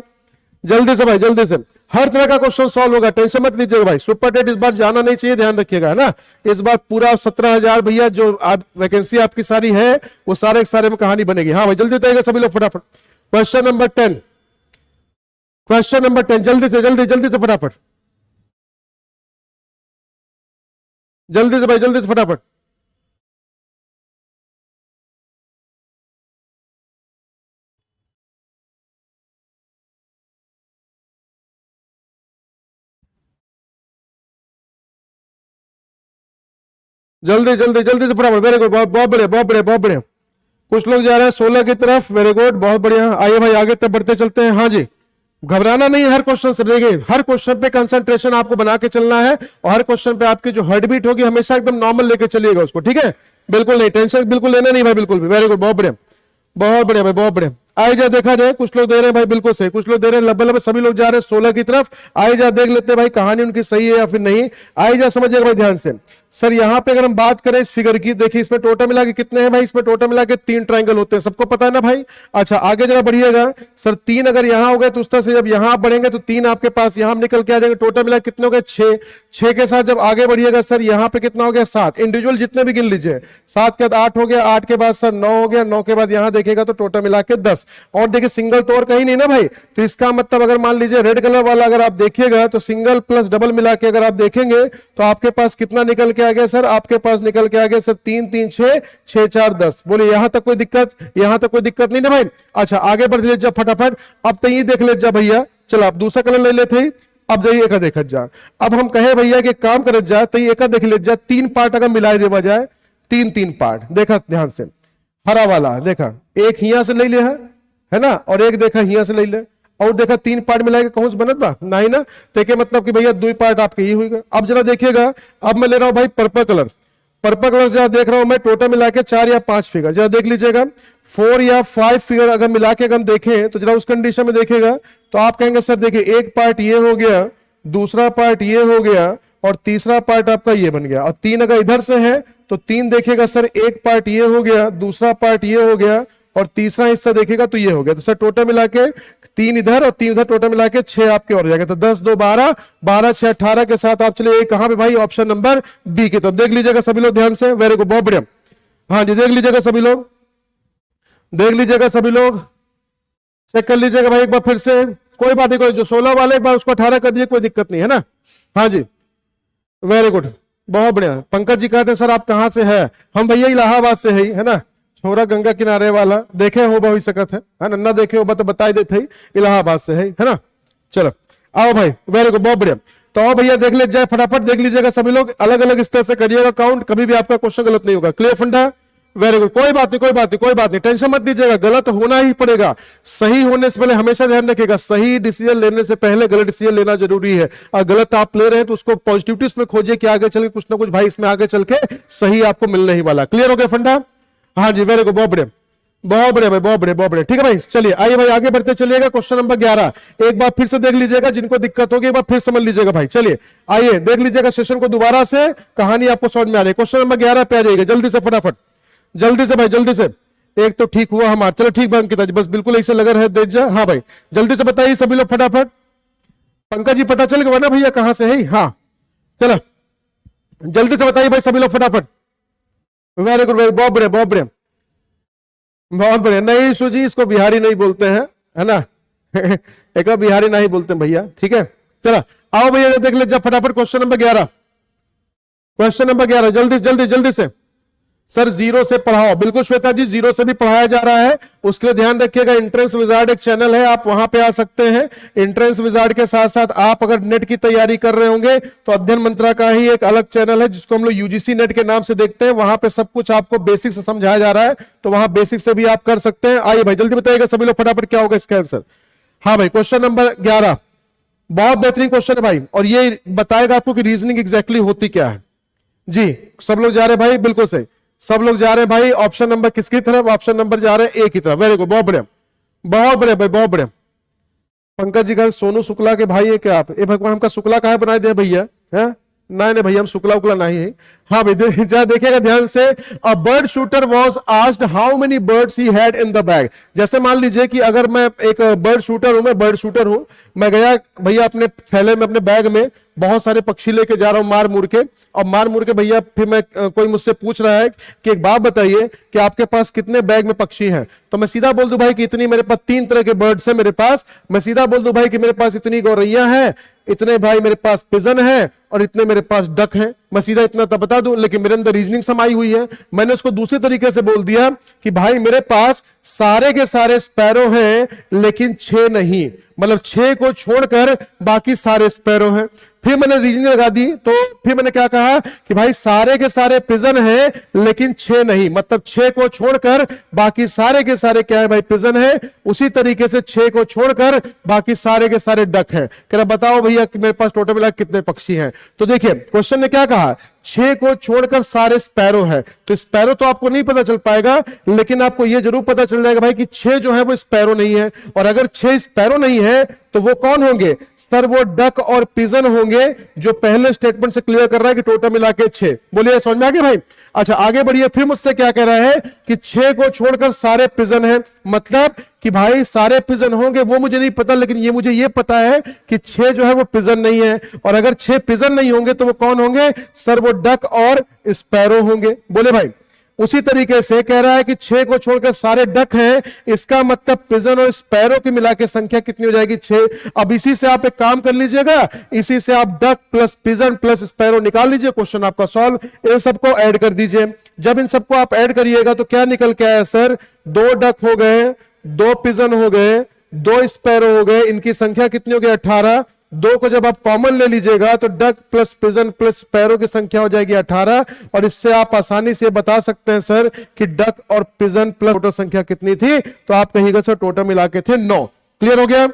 जल्दी से भाई, जल्दी से। हर तरह का क्वेश्चन सॉल्व होगा, टेंशन मत लीजिएगा भाई। सुपर टेट इस बार जाना नहीं चाहिए, ध्यान रखिएगा, है ना। इस बार पूरा 17,000 भैया जो वैकेंसी आपकी सारी है वो सारे सारे में कहानी बनेगी। हाँ भाई जल्दी बताइएगा सभी लोग फटाफट। क्वेश्चन नंबर 10, क्वेश्चन नंबर 10, जल्दी से फटाफट, जल्दी से भाई, जल्दी से फटाफट। जल्दी से फटाफट। वेरी गुड, बहुत बढ़िया बहुत बढ़िया बहुत बढ़िया। कुछ लोग जा रहे हैं 16 की तरफ, वेरी गुड, बहुत बढ़िया। आइए भाई आगे तक बढ़ते चलते हैं। हाँ जी, घबराना नहीं है हर क्वेश्चन से, देखिए हर क्वेश्चन पे कंसंट्रेशन आपको बना के चलना है और हर क्वेश्चन पे आपकी जो हार्ट बीट होगी हमेशा एकदम नॉर्मल लेके चलिएगा उसको, ठीक है। बिल्कुल नहीं टेंशन बिल्कुल लेना नहीं भाई, बिल्कुल भी। वेरी गुड, बहुत बढ़िया बहुत बढ़िया भाई, बहुत बढ़िया। आए जा देखा जाए, कुछ लोग दे रहे हैं भाई बिल्कुल सही, कुछ लोग दे रहे हैं लब्बे लब्बे, सभी लोग जा रहे हैं 16 की तरफ। आए जा देख लेते हैं भाई कहानी उनकी सही है या फिर नहीं। आए जा समझिएगा भाई ध्यान से। सर यहां पे अगर हम बात करें इस फिगर की, देखिए इसमें टोटल मिला के कितने हैं भाई, इसमें टोटल मिला के 3 ट्रायंगल होते हैं, सबको पता है ना भाई। अच्छा आगे जरा बढ़िएगा सर, 3 अगर यहां हो गए तो उस तरह से जब यहां आप बढ़ेंगे तो 3 आपके पास यहां निकल के आ जाएंगे, टोटल मिला कितने हो गए 6। 6 के साथ जब आगे बढ़िएगा सर यहां पे कितना हो गया 7, इंडिविजुअल जितने भी गिन लीजिए। 7 के बाद 8 हो गया, 8 के बाद सर 9 हो गया, 9 के बाद यहां देखेगा तो टोटल मिला के 10। और देखिए सिंगल तो और कहीं नहीं ना भाई, तो इसका मतलब अगर मान लीजिए रेड कलर वाला अगर आप देखिएगा तो सिंगल प्लस डबल मिला के अगर आप देखेंगे तो आपके पास कितना निकल के आ गया सर, आपके पास निकल के आ गया सर 3 3 6 6 4 10। बोले यहां तक कोई दिक्कत, यहां तक कोई दिक्कत नहीं ना भाई। अच्छा आगे बढ़ लीजिए फटाफट, अब तो ये देख लीजिए भैया, चलो आप दूसरा कलर ले लेते ही, अब जाइए एक देखा जा। अब हम कहे भैया कि काम कर जा तो एक देख लीजिए, 3 पार्ट अगर मिलाए देवा जाए, 3 पार्ट देखा ध्यान से, हरा वाला देखा एक हिया से ले लिया है ना, और एक देखा हिया से ले ले, और देखा 3 पार्ट मिलाएगा कौन सा बनत बा नहीं ना, तो के मतलब कि भैया 2 पार्ट आपके ही हुई। अब जरा देखिएगा, अब मैं ले रहा हूं भाई पर्पल कलर, पर्पल कलर जरा देख रहा हूं मैं, टोटल मिला के 4 या 5 फिगर, जरा देख लीजिएगा 4 या 5 फिगर अगर मिला के हम देखें तो जरा उस कंडीशन में देखेगा तो आप कहेंगे सर देखिए एक पार्ट ये हो गया, दूसरा पार्ट ये हो गया, और तीसरा पार्ट आपका ये बन गया, और 3 अगर इधर से है तो 3 देखेगा सर एक पार्ट ये हो गया, दूसरा पार्ट ये हो गया, और तीसरा हिस्सा देखेगा तो ये हो गया। तो सर टोटल मिला के 3 इधर और 3 उधर, टोटल मिला के 6 आपके और जाएगा। तो 10 2 12, 12 6 18 के साथ आप चलिए कहां पे भाई, ऑप्शन नंबर बी की तरफ। देख लीजिएगा सभी लोग ध्यान से, वेरी गुड, बहुत बढ़िया। हाँ जी देख लीजिएगा सभी लोग, देख लीजिएगा सभी लोग, चेक कर लीजिएगा भाई एक बार फिर से, कोई बात नहीं, कोई जो 16 वाले एक बार उसको 18 कर दिए, कोई दिक्कत नहीं है ना। हाँ जी वेरी गुड, बहुत बढ़िया। पंकज जी कहते हैं सर आप कहां से है, हम भैया इलाहाबाद से है ना, छोरा गंगा किनारे वाला, देखे हो बहुत सकत है ना, देखे हो तो बताई देते ही इलाहाबाद से है ना। चलो आओ भाई, वेरी गुड, बहुत बढ़िया। तो आओ भैया देख लीजिए फटाफट, देख लीजिएगा सभी लोग, अलग अलग इस तरह से करिएगा काउंट, कभी भी आपका क्वेश्चन गलत नहीं होगा। क्लियर फंडा, वेरी गुड, कोई बात नहीं कोई बात नहीं कोई बात नहीं, टेंशन मत दीजिएगा, गलत होना ही पड़ेगा। सही होने से पहले हमेशा ध्यान रखिएगा, सही डिसीजन लेने से पहले गलत डिसीजन लेना जरूरी है। और गलत आप ले रहे हैं तो उसको पॉजिटिविटी में खोजिए कि आगे चल के कुछ ना कुछ भाई इसमें आगे चल के सही आपको मिलने ही वाला। क्लियर हो गया फंडा, हाँ जी वेरी गुड, बहुत बढ़िया बहुत बढ़िया भाई, बहुत बढ़िया बहुत बढ़िया। ठीक है भाई, चलिए आइए भाई आगे बढ़ते चलिएगा। क्वेश्चन नंबर 11 एक बार फिर से देख लीजिएगा, जिनको दिक्कत होगी एक बार फिर समझ लीजिएगा भाई। चलिए आइए देख लीजिएगा सेशन को दोबारा से, कहानी आपको समझ में आ रही है। क्वेश्चन नंबर 11 पे आ जाइएगा जल्दी से, फटाफट जल्दी से भाई, जल्दी से। एक तो ठीक हुआ हमारा, चलो ठीक बन किता बस बिल्कुल ऐसे लगा रहे देख जा। हाँ भाई जल्दी से बताइए सभी लोग फटाफट। पंकज जी पता चल गया ना भैया कहां से है, हाँ चलो जल्दी से बताइए भाई सभी लोग फटाफट। वेरी गुड भाई, बहुत बढ़िया बहुत बढ़िया बहुत बढ़िया। नहीं ईशु जी इसको बिहारी नहीं बोलते हैं है ना एक बिहारी नहीं बोलते हैं भैया, ठीक है। चलो आओ भैया देख लीजिए फटाफट क्वेश्चन नंबर 11, क्वेश्चन नंबर 11 जल्दी जल्दी जल्दी से। सर 0 से पढ़ाओ, बिल्कुल श्वेता जी 0 से भी पढ़ाया जा रहा है, उसके लिए ध्यान रखिएगा। एंट्रेंस विजार्ड एक चैनल है, आप वहां पे आ सकते हैं। एंट्रेंस विजार्ड के साथ साथ आप अगर नेट की तैयारी कर रहे होंगे तो अध्ययन मंत्रा का ही एक अलग चैनल है जिसको हम लोग यूजीसी नेट के नाम से देखते हैं, वहां पे सब कुछ आपको बेसिक से समझाया जा रहा है, तो वहां बेसिक से भी आप कर सकते हैं। आइए भाई जल्दी बताइएगा सभी लोग फटाफट क्या होगा इसका आंसर। हाँ भाई क्वेश्चन नंबर 11 बहुत बेहतरीन क्वेश्चन है भाई, और ये बताएगा आपको कि रीजनिंग एग्जैक्टली होती क्या है। जी सब लोग जा रहे भाई, बिल्कुल सही, सब लोग जा रहे हैं भाई। ऑप्शन नंबर किसकी तरफ, ऑप्शन नंबर जा रहे हैं ए की तरफ। वेरी गुड, बहुत बढ़िया बहुत बढ़िया भाई, बहुत बढ़िया। पंकज जी का सोनू शुक्ला के भाई है क्या आप, ए भगवान हमका शुक्ला कहा बनाए दे भैया, है नहीं नहीं भैया हम शुक्ला उकला नहीं है। हाँ भाई देखिएगा ध्यान से। A bird shooter was asked how many birds he had in the bag. जैसे मान लीजिए कि अगर मैं एक बर्ड शूटर हूं, मैं बर्ड शूटर हूं, मैं गया भैया अपने थैले में अपने बैग में बहुत सारे पक्षी लेके जा रहा हूं मार मुर के, और मार मुर के भैया फिर मैं कोई मुझसे पूछ रहा है कि एक बात बताइए कि आपके पास कितने बैग में पक्षी हैं, तो मैं सीधा बोल दूं भाई कि इतनी, मेरे पास 3 तरह के बर्ड्स हैं मेरे पास। मैं सीधा बोल दूं भाई कि मेरे पास इतनी गौरैया है, इतने भाई मेरे पास पिजन है, और इतने मेरे पास डक हैं। मैं सीधा इतना तब बता दूं, लेकिन मेरे अंदर रीजनिंग समाई हुई है। मैंने उसको दूसरे तरीके से बोल दिया कि भाई मेरे पास सारे के सारे स्पैरो हैं लेकिन 6 नहीं, मतलब 6 को छोड़कर बाकी सारे स्पैरो हैं। फिर मैंने रीजनिंग लगा दी, तो फिर मैंने क्या कहा कि भाई सारे के सारे पिजन है लेकिन 6 नहीं, मतलब 6 को छोड़कर बाकी सारे के सारे क्या है भाई, पिजन है। उसी तरीके से 6 को छोड़कर बाकी सारे के सारे डक हैं। कह रहा बताओ भैया कि मेरे पास टोटल मिला कितने पक्षी हैं। तो देखिए क्वेश्चन ने क्या कहा, 6 को छोड़कर सारे स्पैरो है। तो स्पैरो तो आपको नहीं पता चल पाएगा, लेकिन आपको यह जरूर पता चल जाएगा भाई कि 6 जो है वो स्पैरो नहीं है। और अगर 6 स्पैरो नहीं है तो वो कौन होंगे सर, वो डक और पिजन होंगे, जो पहले स्टेटमेंट से क्लियर कर रहा है कि टोटल मिला के 6। बोलिए समझ में आ गया भाई। अच्छा आगे बढ़िए, फिर मुझसे क्या कह रहा है कि 6 को छोड़कर सारे पिजन है, मतलब कि भाई सारे पिजन होंगे वो मुझे नहीं पता, लेकिन ये मुझे ये पता है कि 6 जो है वो पिजन नहीं है। और अगर 6 पिजन नहीं होंगे तो वो कौन होंगे सर, वो डक और स्पैरो होंगे। बोले भाई उसी तरीके से कह रहा है कि 6 को छोड़कर सारे डक हैं, इसका मतलब पिजन और स्पैरो की मिला के संख्या कितनी हो जाएगी 6। अब इसी से आप एक काम कर लीजिएगा, इसी से आप duck plus pigeon plus sparrow निकाल लीजिए, क्वेश्चन आपका सॉल्व। इन सबको ऐड कर दीजिए। जब इन सबको आप ऐड करिएगा तो क्या निकल के आया सर, 2 डक हो गए, 2 पिजन हो गए, 2 स्पैरो हो गए, इनकी संख्या कितनी हो गई 18। 2 को जब आप कॉमन ले लीजिएगा तो duck plus pigeon plus sparrow की संख्या हो जाएगी 18। और इससे आप आसानी से बता सकते हैं सर कि डक और पिजन प्लस टोटल संख्या कितनी थी, तो आप कहिएगा सर टोटल मिला के थे 9। क्लियर हो गया,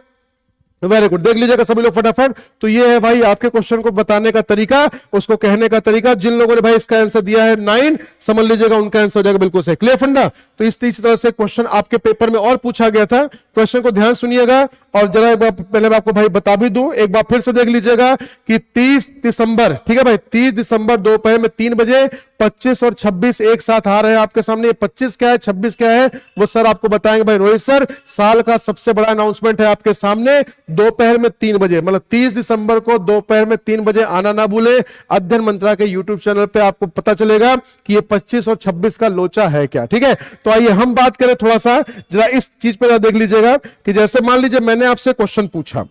वेरी गुड। देख लीजिएगा सभी लोग फटाफट। तो ये है भाई आपके क्वेश्चन को बताने का तरीका, उसको कहने का तरीका। जिन लोगों ने भाई इसका आंसर दिया है 9, समझ लीजिएगा उनका आंसर हो जाएगा बिल्कुल सही। क्लियर फंडा। तो इस तरह से क्वेश्चन आपके पेपर में और पूछा गया था। क्वेश्चन को ध्यान सुनिएगा और जरा एक बार पहले मैं आपको भाई बता भी दूं, एक बार फिर से देख लीजिएगा कि 30 दिसंबर, ठीक है भाई, 30 दिसंबर दोपहर में 3 बजे 25 और 26 एक साथ आ रहे हैं आपके सामने। 25 क्या है 26 क्या है वो सर आपको बताएंगे भाई रोहित सर। साल का सबसे बड़ा अनाउंसमेंट है आपके सामने दोपहर में 3 बजे, मतलब 30 दिसंबर को दोपहर में 3 बजे आना ना भूले। अध्ययन मंत्रा के यूट्यूब चैनल पे आपको पता चलेगा कि ये 25 और 26 का लोचा है क्या। ठीक है, तो आइए हम बात करें थोड़ा सा, जरा इस चीज पे देख लीजिएगा कि जैसे मान लीजिए मैंने आपसे क्वेश्चन पूछा,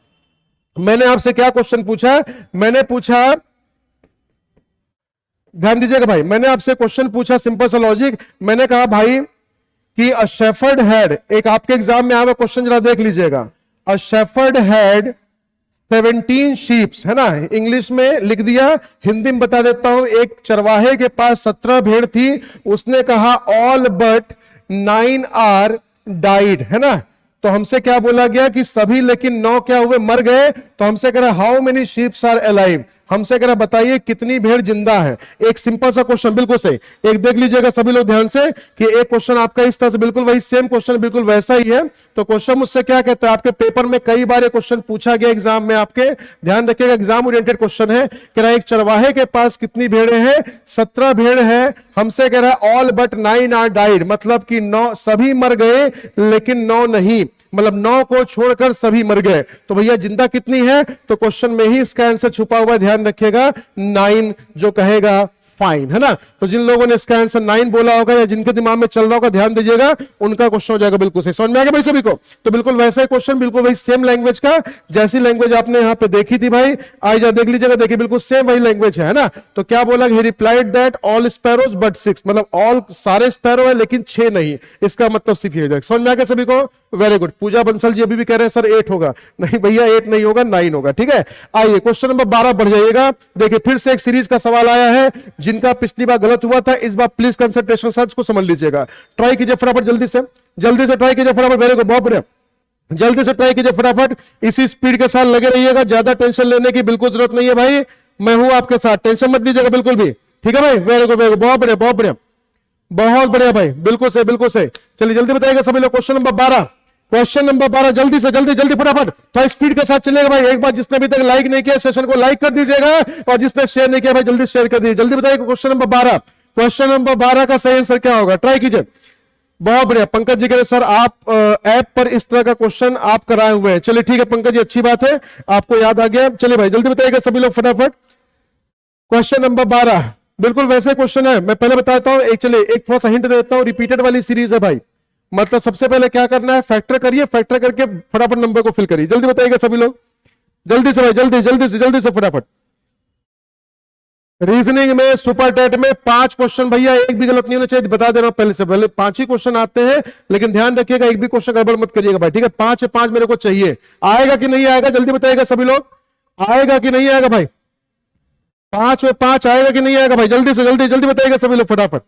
मैंने आपसे क्या क्वेश्चन पूछा, मैंने पूछा, ध्यान दीजिएगा भाई, मैंने आपसे क्वेश्चन पूछा सिंपल सा लॉजिक। मैंने कहा भाई कि अ शेफर्ड हैड, एक आपके एग्जाम में आया हुआ क्वेश्चन जरा देख लीजिएगा। अ शेफर्ड हैड 17 शीप्स, है ना, इंग्लिश में लिख दिया, हिंदी में बता देता हूं। एक चरवाहे के पास 17 भेड़ थी, उसने कहा ऑल बट 9 आर डाइड, है ना। तो हमसे क्या बोला गया कि सभी लेकिन 9 क्या हुए, मर गए। तो हमसे कह रहा how many sheeps are alive, हमसे कह रहा बताइए कितनी भेड़ जिंदा है। एक सिंपल सा क्वेश्चन, बिल्कुल सही। एक देख लीजिएगा सभी लोग ध्यान से कि एक क्वेश्चन आपका इस तरह से बिल्कुल वही सेम क्वेश्चन बिल्कुल वैसा ही है। तो क्वेश्चन मुझसे क्या कहता है, आपके पेपर में कई बार ये क्वेश्चन पूछा गया एग्जाम में आपके, ध्यान रखिएगा एग्जाम ओरिएंटेड क्वेश्चन है। कह रहा एक चरवाहे के पास कितनी भेड़ें हैं, 17 भेड़ है। हमसे कह रहा है ऑल बट 9 आर डाइड, मतलब कि 9 सभी मर गए लेकिन 9 नहीं, मतलब 9 को छोड़कर सभी मर गए। तो भैया जिंदा कितनी है, तो क्वेश्चन में ही इसका आंसर छुपा हुआ है, ध्यान रखिएगा 9 जो कहेगा फाइन, है ना। तो जिन लोगों ने इसका आंसर 9 बोला होगा या जिनके दिमाग में चल रहा होगा ध्यान दीजिएगा, उनका क्वेश्चन हो जाएगा बिल्कुल सही। समझ में आ गया भाई सभी को। तो बिल्कुल वैसा ही क्वेश्चन, बिल्कुल वही सेम लैंग्वेज का, जैसी लैंग्वेज आपने यहां पे देखी थी भाई, आज जा देख लीजिएगा, देखिए बिल्कुल सेम वही लैंग्वेज है ना। तो क्या बोला, ही replied that all sparrows but 6, मतलब ऑल सारे स्पैरो है लेकिन 6 नहीं, इसका मतलब सिर्फ ये हो जाएगा। समझ में आ गया सभी को, वेरी गुड। पूजा बंसल जी अभी भी कह रहे हैं सर 8 होगा, नहीं भैया 8 नहीं होगा, 9 होगा। ठीक है, आइए क्वेश्चन नंबर 12 बढ़ जाइएगा। देखिए फिर से एक सीरीज का सवाल आया है, जिनका पिछली बार गलत हुआ था, इस बार प्लीज कंसंट्रेशन सर्च को समझ लीजिएगा। ट्राई कीजिए फटाफट, जल्दी से ट्राई कीजिए फटाफट, वेरी गुड, बहुत बढ़िया, जल्दी से ट्राई कीजिए फटाफट। इसी स्पीड के साथ लगे रहिएगा, ज्यादा टेंशन लेने की बिल्कुल जरूरत नहीं है भाई, मैं हूं आपके साथ, टेंशन मत लीजिएगा बिल्कुल भी। ठीक है भाई, वेरी गुड, बहुत बढ़िया, बहुत बढ़िया, बहुत बढ़िया भाई, बिल्कुल सही, बिल्कुल सही। चलिए जल्दी बताइएगा सभी लोग, क्वेश्चन नंबर 12, क्वेश्चन नंबर 12, जल्दी से जल्दी फटाफट, थोड़ा स्पीड के साथ चलेगा भाई। एक बार जिसने अभी तक लाइक नहीं किया सेशन को लाइक कर दीजिएगा, और जिसने शेयर नहीं किया भाई जल्दी शेयर कर दीजिए। जल्दी बताइए क्वेश्चन नंबर 12, क्वेश्चन नंबर 12 का सही आंसर क्या होगा, ट्राई कीजिए। बहुत बढ़िया, पंकज जी कह रहे सर आप ऐप पर इस तरह का क्वेश्चन आप कराए हुए हैं। चलिए ठीक है पंकज जी, अच्छी बात है, आपको याद आ गया। चलिए भाई जल्दी बताइएगा सभी लोग फटाफट। क्वेश्चन नंबर 12 बिल्कुल वैसे क्वेश्चन है, मैं पहले बताता हूं। चलिए एक थोड़ा सा हिंट देता हूं, रिपीटेड वाली सीरीज है भाई, मतलब सबसे पहले क्या करना है, फैक्टर करिए, फैक्टर करके फटाफट नंबर को फिल करिए। जल्दी बताइएगा सभी लोग, जल्दी से भाई, जल्दी से फटाफट। रीजनिंग में सुपर टेट में 5 क्वेश्चन भैया, एक भी गलत नहीं होना चाहिए, बता दे रहा हूं पहले से, पहले 5 ही क्वेश्चन आते हैं, लेकिन ध्यान रखिएगा एक भी क्वेश्चन गड़बड़ मत करिएगा भाई। ठीक है, 5 है, 5 मेरे को चाहिए। आएगा कि नहीं आएगा, जल्दी बताइएगा सभी लोग, आएगा कि नहीं आएगा भाई, 5 में 5 आएगा कि नहीं आएगा भाई? जल्दी से जल्दी जल्दी बताइएगा सभी लोग फटाफट।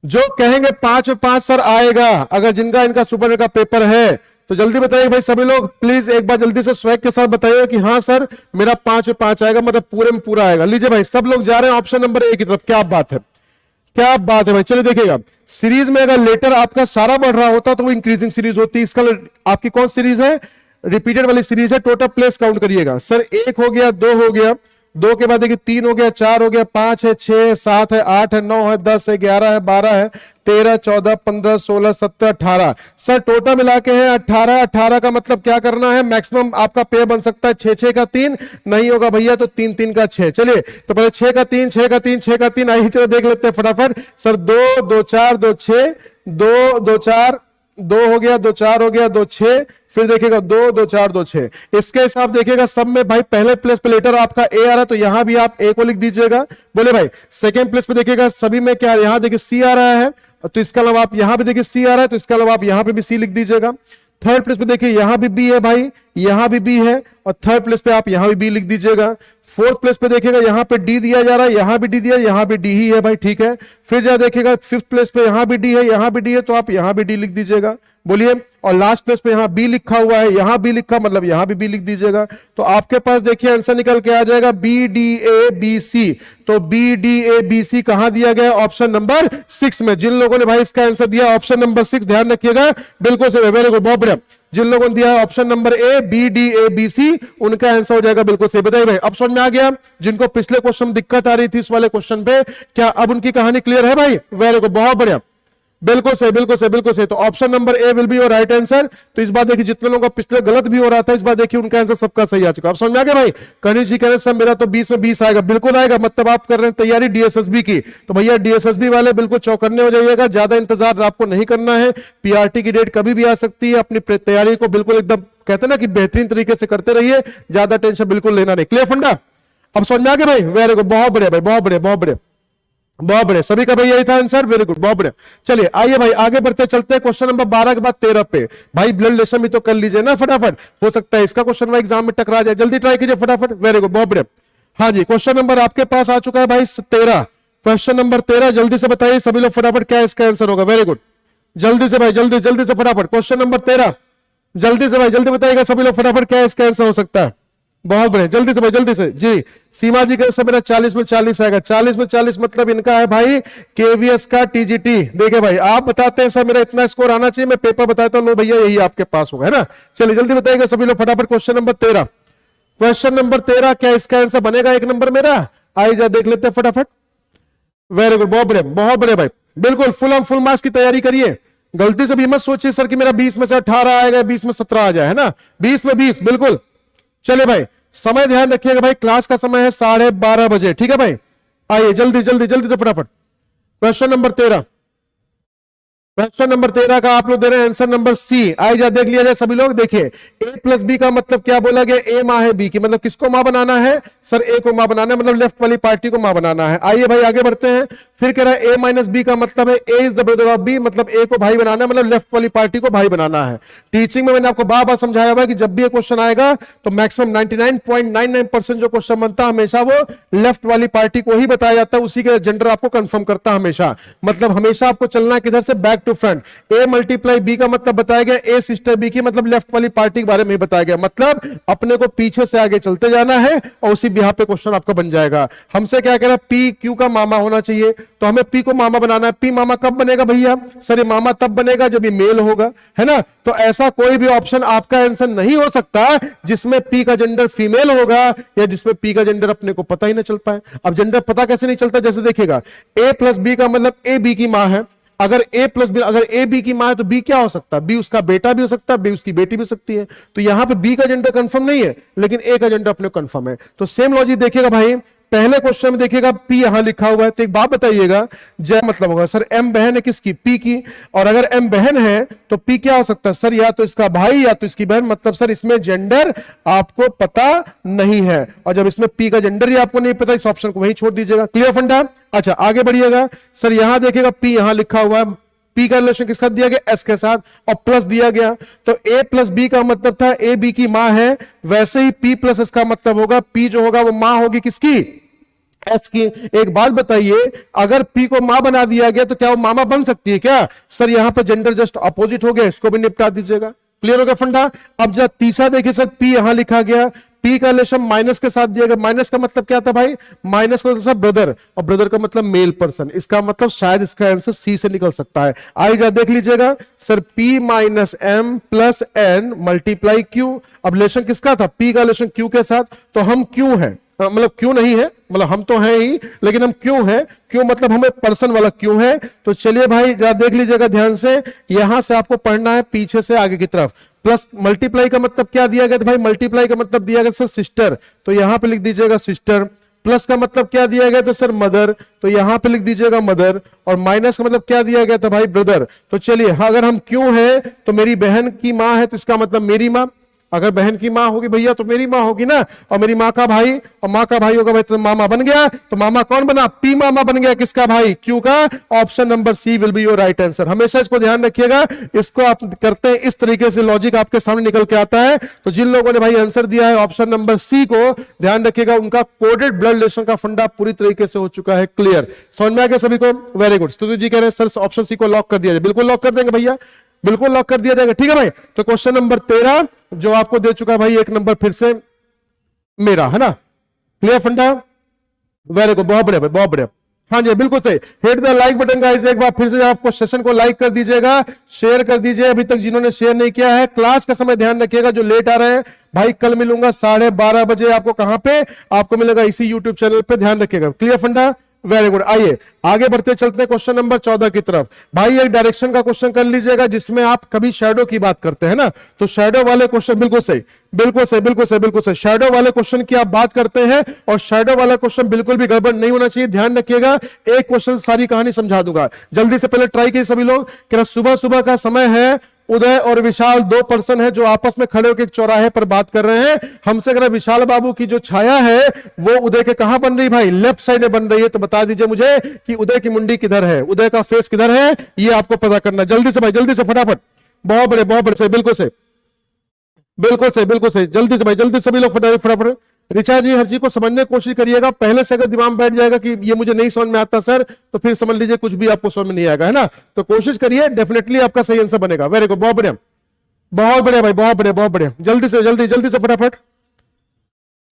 जो कहेंगे 5 में 5 सर आएगा, अगर जिनका इनका सुपर का पेपर है तो जल्दी बताइए भाई सभी लोग, प्लीज एक बार जल्दी से स्वैग के साथ बताइए कि हाँ सर मेरा 5 में 5 आएगा, मतलब पूरे में पूरा आएगा। लीजिए भाई सब लोग जा रहे हैं ऑप्शन नंबर ए की तरफ। क्या बात है, क्या बात है भाई। चलिए देखिएगा, सीरीज में अगर लेटर आपका सारा बढ़ रहा होता तो वो इंक्रीजिंग सीरीज होती। इसका आपकी कौन सीरीज है? रिपीटेड वाली सीरीज है। टोटल प्लेस काउंट करिएगा सर। 1 हो गया, 2 हो गया, 2 के बाद देखिए 3 हो गया, 4 हो गया, 5 है, 6 7 है, 8 है, 9 है, 10 है, 11 है, 12 है, 13 14 15 16 17 18 सर टोटल मिला के है 18। 18 का मतलब क्या करना है? मैक्सिमम आपका पेयर बन सकता है 6 6 का 3 नहीं होगा भैया तो 3 3 का 6। चलिए तो पहले 6 का 3 6 का 3 6 का 3 आइए चलो देख लेते हैं फटाफट सर। 2 2 4 2 6 2 2 4 2 हो गया, 2 4 हो गया, 2 6, फिर देखिएगा 2 2 4 2 6। इसके हिसाब देखिएगा सब में भाई पहले प्लेस पे लेटर आपका ए आ रहा है तो यहां भी आप ए को लिख दीजिएगा। बोले भाई सेकंड प्लेस पे देखिएगा सभी में क्या, यहां देखिए सी आ रहा है तो इसका अलावा आप यहां पे देखिए सी आ रहा है तो इसका अलावा आप यहां पे भी सी लिख दीजिएगा। थर्ड प्लेस पे देखिए यहां भी बी है भाई, यहां भी बी है और थर्ड प्लेस पे आप यहां भी बी लिख दीजिएगा। फोर्थ प्लेस पे देखिएगा यहां पे डी दिया जा रहा है, यहां भी डी दिया, यहां भी डी ही है भाई, ठीक है। फिर जब देखिएगा फिफ्थ प्लेस पे यहां भी डी है, यहां भी डी है तो आप यहां भी डी लिख दीजिएगा। बोलिए, और लास्ट प्लेस पे यहां बी लिखा हुआ है, यहां बी लिखा मतलब यहां भी बी लिख दीजिएगा। तो आपके पास देखिए आंसर निकल के आ जाएगा B D A B C. तो B D A B C कहां दिया गया? ऑप्शन नंबर 6 में। जिन लोगों ने भाई इसका आंसर दिया ऑप्शन नंबर 6, ध्यान रखिएगा, बिल्कुल सही, वेरी गुड, बहुत बढ़िया। जिन लोगों ने दिया है option number A B D A B C उनका आंसर हो जाएगा बिल्कुल सही। बताइए भाई अब समझ में आ गया? जिनको पिछले क्वेश्चन में दिक्कत आ रही थी इस वाले क्वेश्चन पे, क्या अब उनकी कहानी क्लियर है भाई? वेरी गुड, बहुत बढ़िया, बिल्कुल सही, बिल्कुल सही, बिल्कुल सही। तो option number A will be your right answer. तो इस बार देखिए जितने लोगों का पिछले गलत भी हो रहा था इस बार देखिए उनका आंसर सबका सही आ चुका। अब समझ में आ गया भाई? कनिष्ठ जी कह रहे सर मेरा तो 20 में 20 आएगा, बिल्कुल आएगा, मतलब आप कर रहे हैं तैयारी डीएसएसबी की तो भैया डीएसएसबी वाले बिल्कुल चौकन्ने हो जाइएगा, ज्यादा इंतजार आपको नहीं करना है। पीआरटी की डेट कभी भी आ सकती है, अपनी तैयारी को बिल्कुल एकदम कहते ना कि बेहतरीन तरीके से करते रहिए, ज्यादा टेंशन बिल्कुल लेना नहीं। क्लियर फंडा? अब समझ में आ गया भाई? वेरी गुड, बहुत बढ़िया भाई, बहुत बढ़िया, बहुत बढ़िया, बहुत बढ़िया। सभी का भाई यही था आंसर, वेरी गुड, बहुत बढ़िया। चलिए आइए भाई आगे बढ़ते चलते हैं क्वेश्चन नंबर 12 के बाद 13 पे। भाई ब्लड रिलेशन भी तो कर लीजिए ना फटाफट, हो सकता है इसका क्वेश्चन एग्जाम में टकरा जाए, जल्दी ट्राई कीजिए फटाफट, वेरी गुड, बहुत बढ़िया। हाँ जी, क्वेश्चन नंबर आपके पास आ चुका है भाई 13। क्वेश्चन नंबर 13 जल्दी से बताइए सभी लोग फटाफट क्या इसका आंसर होगा। वेरी गुड, जल्दी से भाई, जल्दी जल्दी से फटाफट क्वेश्चन नंबर 13 जल्दी से भाई, जल्दी बताइएगा सभी लोग फटाफट क्या इसका आंसर हो सकता है। बहुत बढ़िया, जल्दी से भाई, जल्दी से जी। सीमा जी का सब मेरा 40 में 40 आएगा। 40 में 40 मतलब इनका है भाई केवीएस का टीजीटी। देखिए भाई आप बताते हैं सर मेरा इतना स्कोर आना चाहिए, मैं पेपर बताता हूं, लो भैया यही आपके पास होगा, है ना। चलिए जल्दी बताइएगा सभी लोग फटाफट क्वेश्चन नंबर 13। क्वेश्चन नंबर 13 क्या इसका आंसर बनेगा एक नंबर मेरा? आइए जा देख लेते हैं फटाफट। वेरी गुड, बहुत बढ़िया, बहुत बढ़िया भाई, बिल्कुल फुल मार्क्स की तैयारी करिए। गलती से भी मत सोचिए सर कि मेरा 20 में से 18 आएगा, 20 में 17 आ जाए, है ना। 20 में 20 बिल्कुल। चलिए भाई समय ध्यान रखिएगा भाई, क्लास का समय है 12:30 बजे, ठीक है भाई। आइए जल्दी जल्दी जल्दी से फटाफट क्वेश्चन नंबर 13। क्वेश्चन नंबर 13 का आप लोग दे रहे हैं आंसर नंबर सी। आइए जा देख लिया जाए सभी लोग। देखिए ए प्लस बी का मतलब क्या बोला गया? ए माँ है बी की, मतलब किसको माँ बनाना है सर? ए को माँ बनाना है, मतलब लेफ्ट वाली पार्टी को माँ बनाना है। आइए भाई आगे बढ़ते हैं। फिर कह रहा है ए माइनस बी का मतलब है A is the brother of B, मतलब ए को भाई बनाना है, मतलब लेफ्ट वाली पार्टी को भाई बनाना है। टीचिंग में मैंने आपको बार बार समझाया हुआ कि जब भी ये क्वेश्चन आएगा तो मैक्सिमम 99.99% जो क्वेश्चन बनता है हमेशा वो लेफ्ट वाली पार्टी को ही बताया जाता है, उसी के जेंडर आपको कंफर्म करता है हमेशा। मतलब हमेशा आपको चलना है किधर से? Back to front. A multiply B का मतलब बताया गया ए सिस्टर बी की, मतलब लेफ्ट वाली पार्टी के बारे में बताया गया, मतलब अपने को पीछे से आगे चलते जाना है और उसी बिहार पे क्वेश्चन आपका बन जाएगा। हमसे क्या कह रहा है? पी क्यू का मामा होना चाहिए, तो हमें पी को मामा बनाना है। पी मामा कब बनेगा भैया? सर ये मामा तब बनेगा जब ये मेल होगा, है ना। तो ऐसा कोई भी ऑप्शन आपका आंसर नहीं हो सकता जिसमें पी का जेंडर फीमेल होगा या जिसमें पी का जेंडर अपने को पता ही ना चल पाए। अब जेंडर पता कैसे नहीं चलता? जैसे देखिएगा ए प्लस बी का मतलब ए बी की मां है, अगर ए प्लस बी, अगर ए बी की मां है तो बी क्या हो सकता है? बी उसका बेटा भी हो सकता है, बी उसकी बेटी भी हो सकती है। तो यहां पे बी का जेंडर कंफर्म नहीं है लेकिन ए का जेंडर अपने कंफर्म है। तो सेम लॉजिक देखिएगा भाई, पहले क्वेश्चन में देखिएगा पी यहां लिखा हुआ है, तो एक बात बताइएगा जय मतलब होगा सर एम बहन है किसकी? पी की। और अगर एम बहन है तो पी क्या हो सकता है सर? या तो इसका भाई या तो इसकी बहन, मतलब सर इसमें जेंडर आपको पता नहीं है। और जब इसमें पी का जेंडर ही आपको नहीं पता इस ऑप्शन को वहीं छोड़ दीजिएगा। क्लियर फंडा? अच्छा आगे बढ़िएगा सर, यहां देखिएगा पी यहां लिखा हुआ है, पी का रिलेशन किसका दिया गया? एस के साथ, और प्लस दिया गया। तो ए प्लस बी का मतलब था ए बी की मां है, वैसे ही पी प्लस एस का मतलब होगा पी जो होगा वो मां होगी किसकी? एस की। एक बात बताइए, अगर पी को मां बना दिया गया तो क्या वो मामा बन सकती है क्या? सर यहां पर जेंडर जस्ट अपोजिट हो गया, इसको भी निपटा दीजिएगा। क्लियर हो गया फंडा? अब जब तीसरा देखिए सर, पी यहां लिखा गया, पी का रिलेशन माइनस के साथ दिया गया। माइनस का मतलब क्या था भाई? माइनस का मतलब ब्रदर, और ब्रदर का मतलब मेल पर्सन। इसका मतलब शायद इसका आंसर सी से निकल सकता है। आई जा देख लीजिएगा sir, P minus M plus N multiply Q. अब रिलेशन किसका था? पी का रिलेशन क्यू के साथ, तो हम क्यों है, मतलब क्यों नहीं है, मतलब हम तो हैं ही, लेकिन हम क्यों हैं? क्यों मतलब हमें पर्सन वाला क्यों है। तो चलिए भाई जरा देख लीजिएगा ध्यान से, यहां से आपको पढ़ना है पीछे से आगे की तरफ। प्लस मल्टीप्लाई का मतलब क्या दिया गया था भाई? मल्टीप्लाई का मतलब दिया गया सर सिस्टर, तो यहां पे लिख दीजिएगा सिस्टर। प्लस का मतलब क्या दिया गया था सर? मदर, तो यहां पे लिख दीजिएगा मदर। और माइनस का मतलब क्या दिया गया था भाई? ब्रदर। तो चलिए अगर हम क्यों है तो मेरी बहन की मां है, तो इसका मतलब मेरी मां। अगर बहन की मां होगी भैया तो मेरी मां होगी ना, और मेरी मां का भाई, और मां का भाई होगा भाई, तो मामा बन गया। तो मामा कौन बना? पी मामा बन गया। किसका भाई? क्यू का। Option number C will be your right answer. हमेशा इसको ध्यान रखिएगा, इसको आप करते हैं इस तरीके से, लॉजिक आपके सामने निकल के आता है। तो जिन लोगों ने भाई आंसर दिया है ऑप्शन नंबर सी को, ध्यान रखिएगा उनका कोडेड ब्लड रिलेशन का फंडा पूरी तरीके से हो चुका है क्लियर। समझ में आ गया सभी को? Very good. स्तुति जी कह रहे हैं सर ऑप्शन सी को लॉक कर दिया जाए। बिल्कुल लॉक कर देंगे भैया, बिल्कुल लॉक कर दिया जाएगा। ठीक है भाई, तो क्वेश्चन नंबर 13 जो आपको दे चुका है भाई, एक नंबर फिर से मेरा है ना। क्लियर फंडा? वेरी गुड, बहुत बढ़िया भाई, बहुत बढ़िया। हाँ जी बिल्कुल सही। Hit the like button guys, एक बार फिर से आपको सेशन को लाइक कर दीजिएगा, शेयर कर दीजिए अभी तक जिन्होंने शेयर नहीं किया है। क्लास का समय ध्यान रखिएगा, जो लेट आ रहे हैं भाई, कल मिलूंगा 12:30 बजे आपको। कहां पे? आपको मिलेगा इसी यूट्यूब चैनल पे, ध्यान रखिएगा। क्लियर फंडा? Very good. आइए आगे बढ़ते चलते हैं क्वेश्चन नंबर 14 की तरफ। भाई एक डायरेक्शन का क्वेश्चन कर लीजिएगा जिसमें आप कभी शैडो की बात करते हैं ना, तो शैडो वाले क्वेश्चन, बिल्कुल सही, बिल्कुल सही, बिल्कुल सही, बिल्कुल सही, शैडो वाले क्वेश्चन की आप बात करते हैं, और शैडो वाला क्वेश्चन बिल्कुल भी गड़बड़ नहीं होना चाहिए। ध्यान रखिएगा, एक क्वेश्चन सारी कहानी समझा दूंगा। जल्दी से पहले ट्राई कीजिए सभी लोग। कि सुबह सुबह का समय है, उदय और विशाल दो पर्सन है जो आपस में खड़े होकर एक चौराहे पर बात कर रहे हैं। हमसे अगर विशाल बाबू की जो छाया है वो उदय के कहां बन रही भाई? लेफ्ट साइड में बन रही है। तो बता दीजिए मुझे कि उदय की मुंडी किधर है, उदय का फेस किधर है, ये आपको पता करना। जल्दी से भाई, जल्दी से, फटाफट। बहुत बड़े, बहुत बड़े, बिल्कुल से, बिल्कुल सही, बिल्कुल सही। जल्दी से भाई, जल्दी सभी लोग फटाफट। ऋचा जी हर चीज को समझने की कोशिश करिएगा। पहले से अगर दिमाग में बैठ जाएगा कि ये मुझे नहीं समझ में आता सर, तो फिर समझ लीजिए कुछ भी आपको समझ में नहीं आएगा, है ना। तो कोशिश करिए, डेफिनेटली आपका सही आंसर बनेगा। वेरी गुड, बहुत बढ़िया, बहुत बढ़िया भाई, बहुत बढ़िया, बहुत बढ़िया। जल्दी से, जल्दी जल्दी से, फटाफट।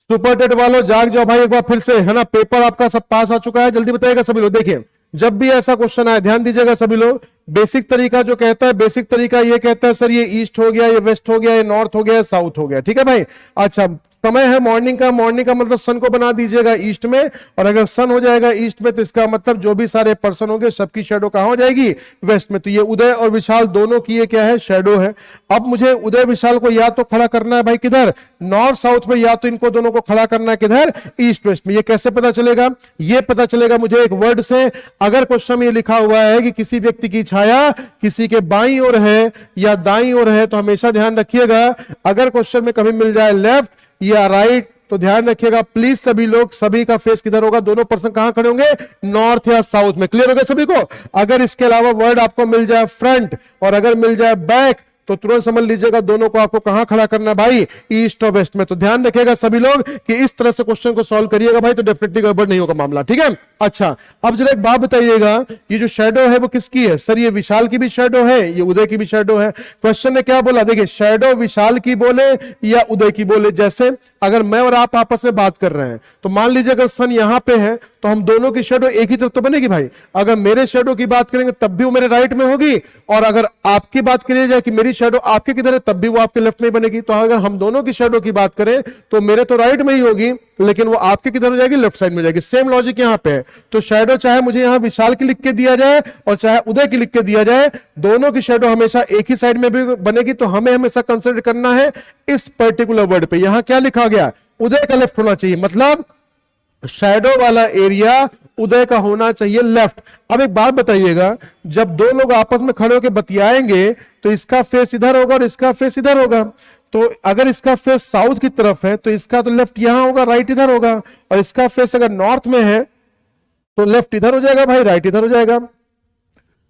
सुपर टेट वालों जाग जाओ भाई एक बार फिर से, है ना। पेपर आपका सब पास आ चुका है, जल्दी बताइएगा सभी लोग। देखिए जब भी ऐसा क्वेश्चन आए ध्यान दीजिएगा सभी लोग। बेसिक तरीका जो कहता है, बेसिक तरीका ये कहता है सर ये ईस्ट हो गया, ये वेस्ट हो गया, ये नॉर्थ हो गया, साउथ हो गया। ठीक है भाई। अच्छा समय है मॉर्निंग का, मॉर्निंग का मतलब सन को बना दीजिएगा ईस्ट में, और अगर सन हो जाएगा ईस्ट में तो इसका मतलब जो भी सारे पर्सन होंगे सबकी शेडो कहां हो जाएगी? वेस्ट में। तो ये उदय और विशाल दोनों की ये क्या है? शेडो है। अब मुझे उदय विशाल को या तो खड़ा करना है भाई किधर? नॉर्थ साउथ में, या तो इनको दोनों को खड़ा करना है किधर? ईस्ट वेस्ट में। ये कैसे पता चलेगा? ये पता चलेगा मुझे एक वर्ड से। अगर क्वेश्चन में ये लिखा हुआ है कि किसी व्यक्ति की छाया किसी के बाईं ओर है या दाईं ओर है, तो हमेशा ध्यान रखिएगा अगर क्वेश्चन में कभी मिल जाए लेफ्ट या राइट, तो ध्यान रखिएगा प्लीज सभी लोग, सभी का फेस किधर होगा? दोनों पर्सन कहां खड़े होंगे? नॉर्थ या साउथ में। क्लियर हो गया सभी को? अगर इसके अलावा वर्ड आपको मिल जाए फ्रंट और अगर मिल जाए बैक, तो तुरंत समझ लीजिएगा दोनों को आपको कहां खड़ा करना भाई? ईस्ट और वेस्ट में। तो ध्यान रखिएगा सभी लोग कि इस तरह से क्वेश्चन को सॉल्व करिएगा भाई, तो डेफिनेटली गड़बड़ नहीं होगा मामला। ठीक है। अच्छा अब जरा एक बात बताइएगा, ये जो शेडो है वो किसकी है? सर ये विशाल की भी शेडो है, ये उदय की भी शेडो है। क्वेश्चन ने क्या बोला? देखिए शेडो विशाल की बोले या उदय की बोले। जैसे अगर मैं और आप आपस में बात कर रहे हैं, तो मान लीजिए अगर सन यहां पे है तो हम दोनों की शेडो एक ही तरफ तो बनेगी भाई। अगर मेरे शेडो की बात करेंगे तब भी वो मेरे राइट में होगी, और अगर आपकी बात करिए जाए कि मेरी शेडो आपके किधर है, तब भी वो आपके लेफ्ट में बनेगी। तो अगर हम दोनों की शेडो की बात करें तो मेरे तो राइट में ही होगी, लेकिन वो आपके किधर हो जाएगी? लेफ्ट साइड में हो जाएगी। सेम लॉजिक यहां पे है। तो शेडो चाहे मुझे यहां विशाल की लिख के दिया जाए और चाहे उदय की लिख के दिया जाए, दोनों की शेडो हमेशा एक ही साइड में भी बनेगी। तो हमें हमेशा कंसिडर करना है इस पर्टिकुलर वर्ड पे। यहां क्या लिखा गया? उदय का लेफ्ट होना चाहिए, मतलब शेडो वाला एरिया उदय का होना चाहिए लेफ्ट। अब एक बात बताइएगा, जब दो लोग आपस में खड़े होकर बतियाएंगे तो इसका फेस इधर होगा और इसका फेस इधर होगा। तो अगर इसका फेस साउथ की तरफ है तो इसका तो लेफ्ट यहां होगा, राइट इधर होगा, और इसका फेस अगर नॉर्थ में है तो लेफ्ट इधर हो जाएगा भाई, राइट इधर हो जाएगा।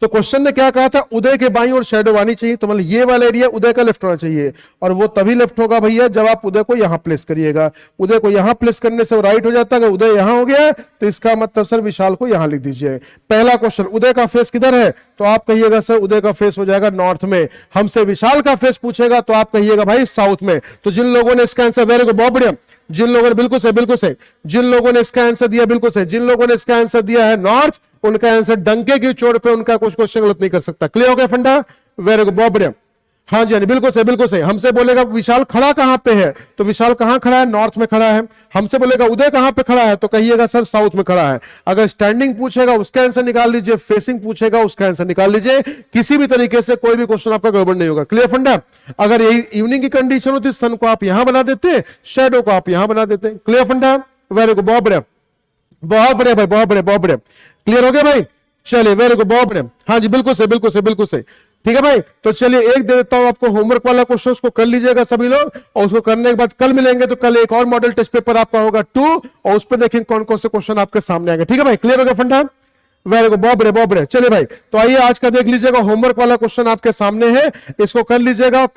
तो क्वेश्चन ने क्या कहा था, उदय के बाईं ओर शैडो आनी चाहिए, तो मतलब ये वाला एरिया उदय का लेफ्ट होना चाहिए, और वो तभी लेफ्ट होगा भैया जब आप उदय को यहां प्लेस करिएगा। उदय को यहां प्लेस करने से वो राइट हो जाता है, अगर उदय यहां हो गया तो इसका मतलब सर विशाल को यहां लिख दीजिए। पहला क्वेश्चन, उदय का फेस किधर है, तो आप कहिएगा सर उदय का फेस हो जाएगा नॉर्थ में। हमसे विशाल का फेस पूछेगा तो आप कहिएगा भाई साउथ में। तो जिन लोगों ने इसका आंसर, वेरी गुड, बहुत बढ़िया, जिन लोगों ने बिल्कुल सही, बिल्कुल सही, जिन लोगों ने इसका आंसर दिया बिल्कुल सही, जिन लोगों ने इसका आंसर दिया है नॉर्थ, उनका आंसर डंके की चोट पे उनका कुछ क्वेश्चन गलत नहीं कर सकता। क्लियर हो गया फंडा, वेरी गुड, बहुत बढ़िया। हाँ जी, हाँ जी, बिल्कुल सही, बिल्कुल सही। हमसे बोलेगा विशाल खड़ा कहां पे है, तो विशाल कहां खड़ा है, नॉर्थ में खड़ा है। हमसे बोलेगा उदय कहां पे खड़ा है, तो कहिएगा सर साउथ में खड़ा है। अगर स्टैंडिंग पूछेगा उसका आंसर निकाल लीजिए, फेसिंग पूछेगा उसका आंसर निकाल लीजिए, किसी भी तरीके से कोई भी क्वेश्चन आपका गड़बड़ नहीं होगा। क्लियर फंडा। अगर यही इवनिंग की कंडीशन होती, सन को आप यहां बना देते, शैडो को आप यहां बना देते। क्लियर फंडा, वेरी गुड, बहुत बढ़िया, बहुत बढ़िया भाई, बहुत बढ़िया, बहुत बढ़िया। क्लियर हो गया भाई, चलिए वेरी गुड, बहुत बढ़िया। हाँ जी, बिल्कुल सही, बिल्कुल सही, बिल्कुल सही। ठीक है भाई, तो चलिए एक दे देता हूं आपको होमवर्क वाला क्वेश्चन, उसको कर लीजिएगा सभी लोग, और उसको करने के बाद कल मिलेंगे, तो कल एक और मॉडल टेस्ट पेपर आपका होगा 2, और उस पर देखेंगे कौन कौन से क्वेश्चन आपके सामने आएंगे। ठीक है भाई, क्लियर हो गया फंडा, वेरी गुड, बहुत बढ़िया, बहुत बढ़िया। चलिए भाई, तो आइए आज का देख लीजिएगा, होमवर्क वाला क्वेश्चन आपके सामने है, इसको कर लीजिएगा।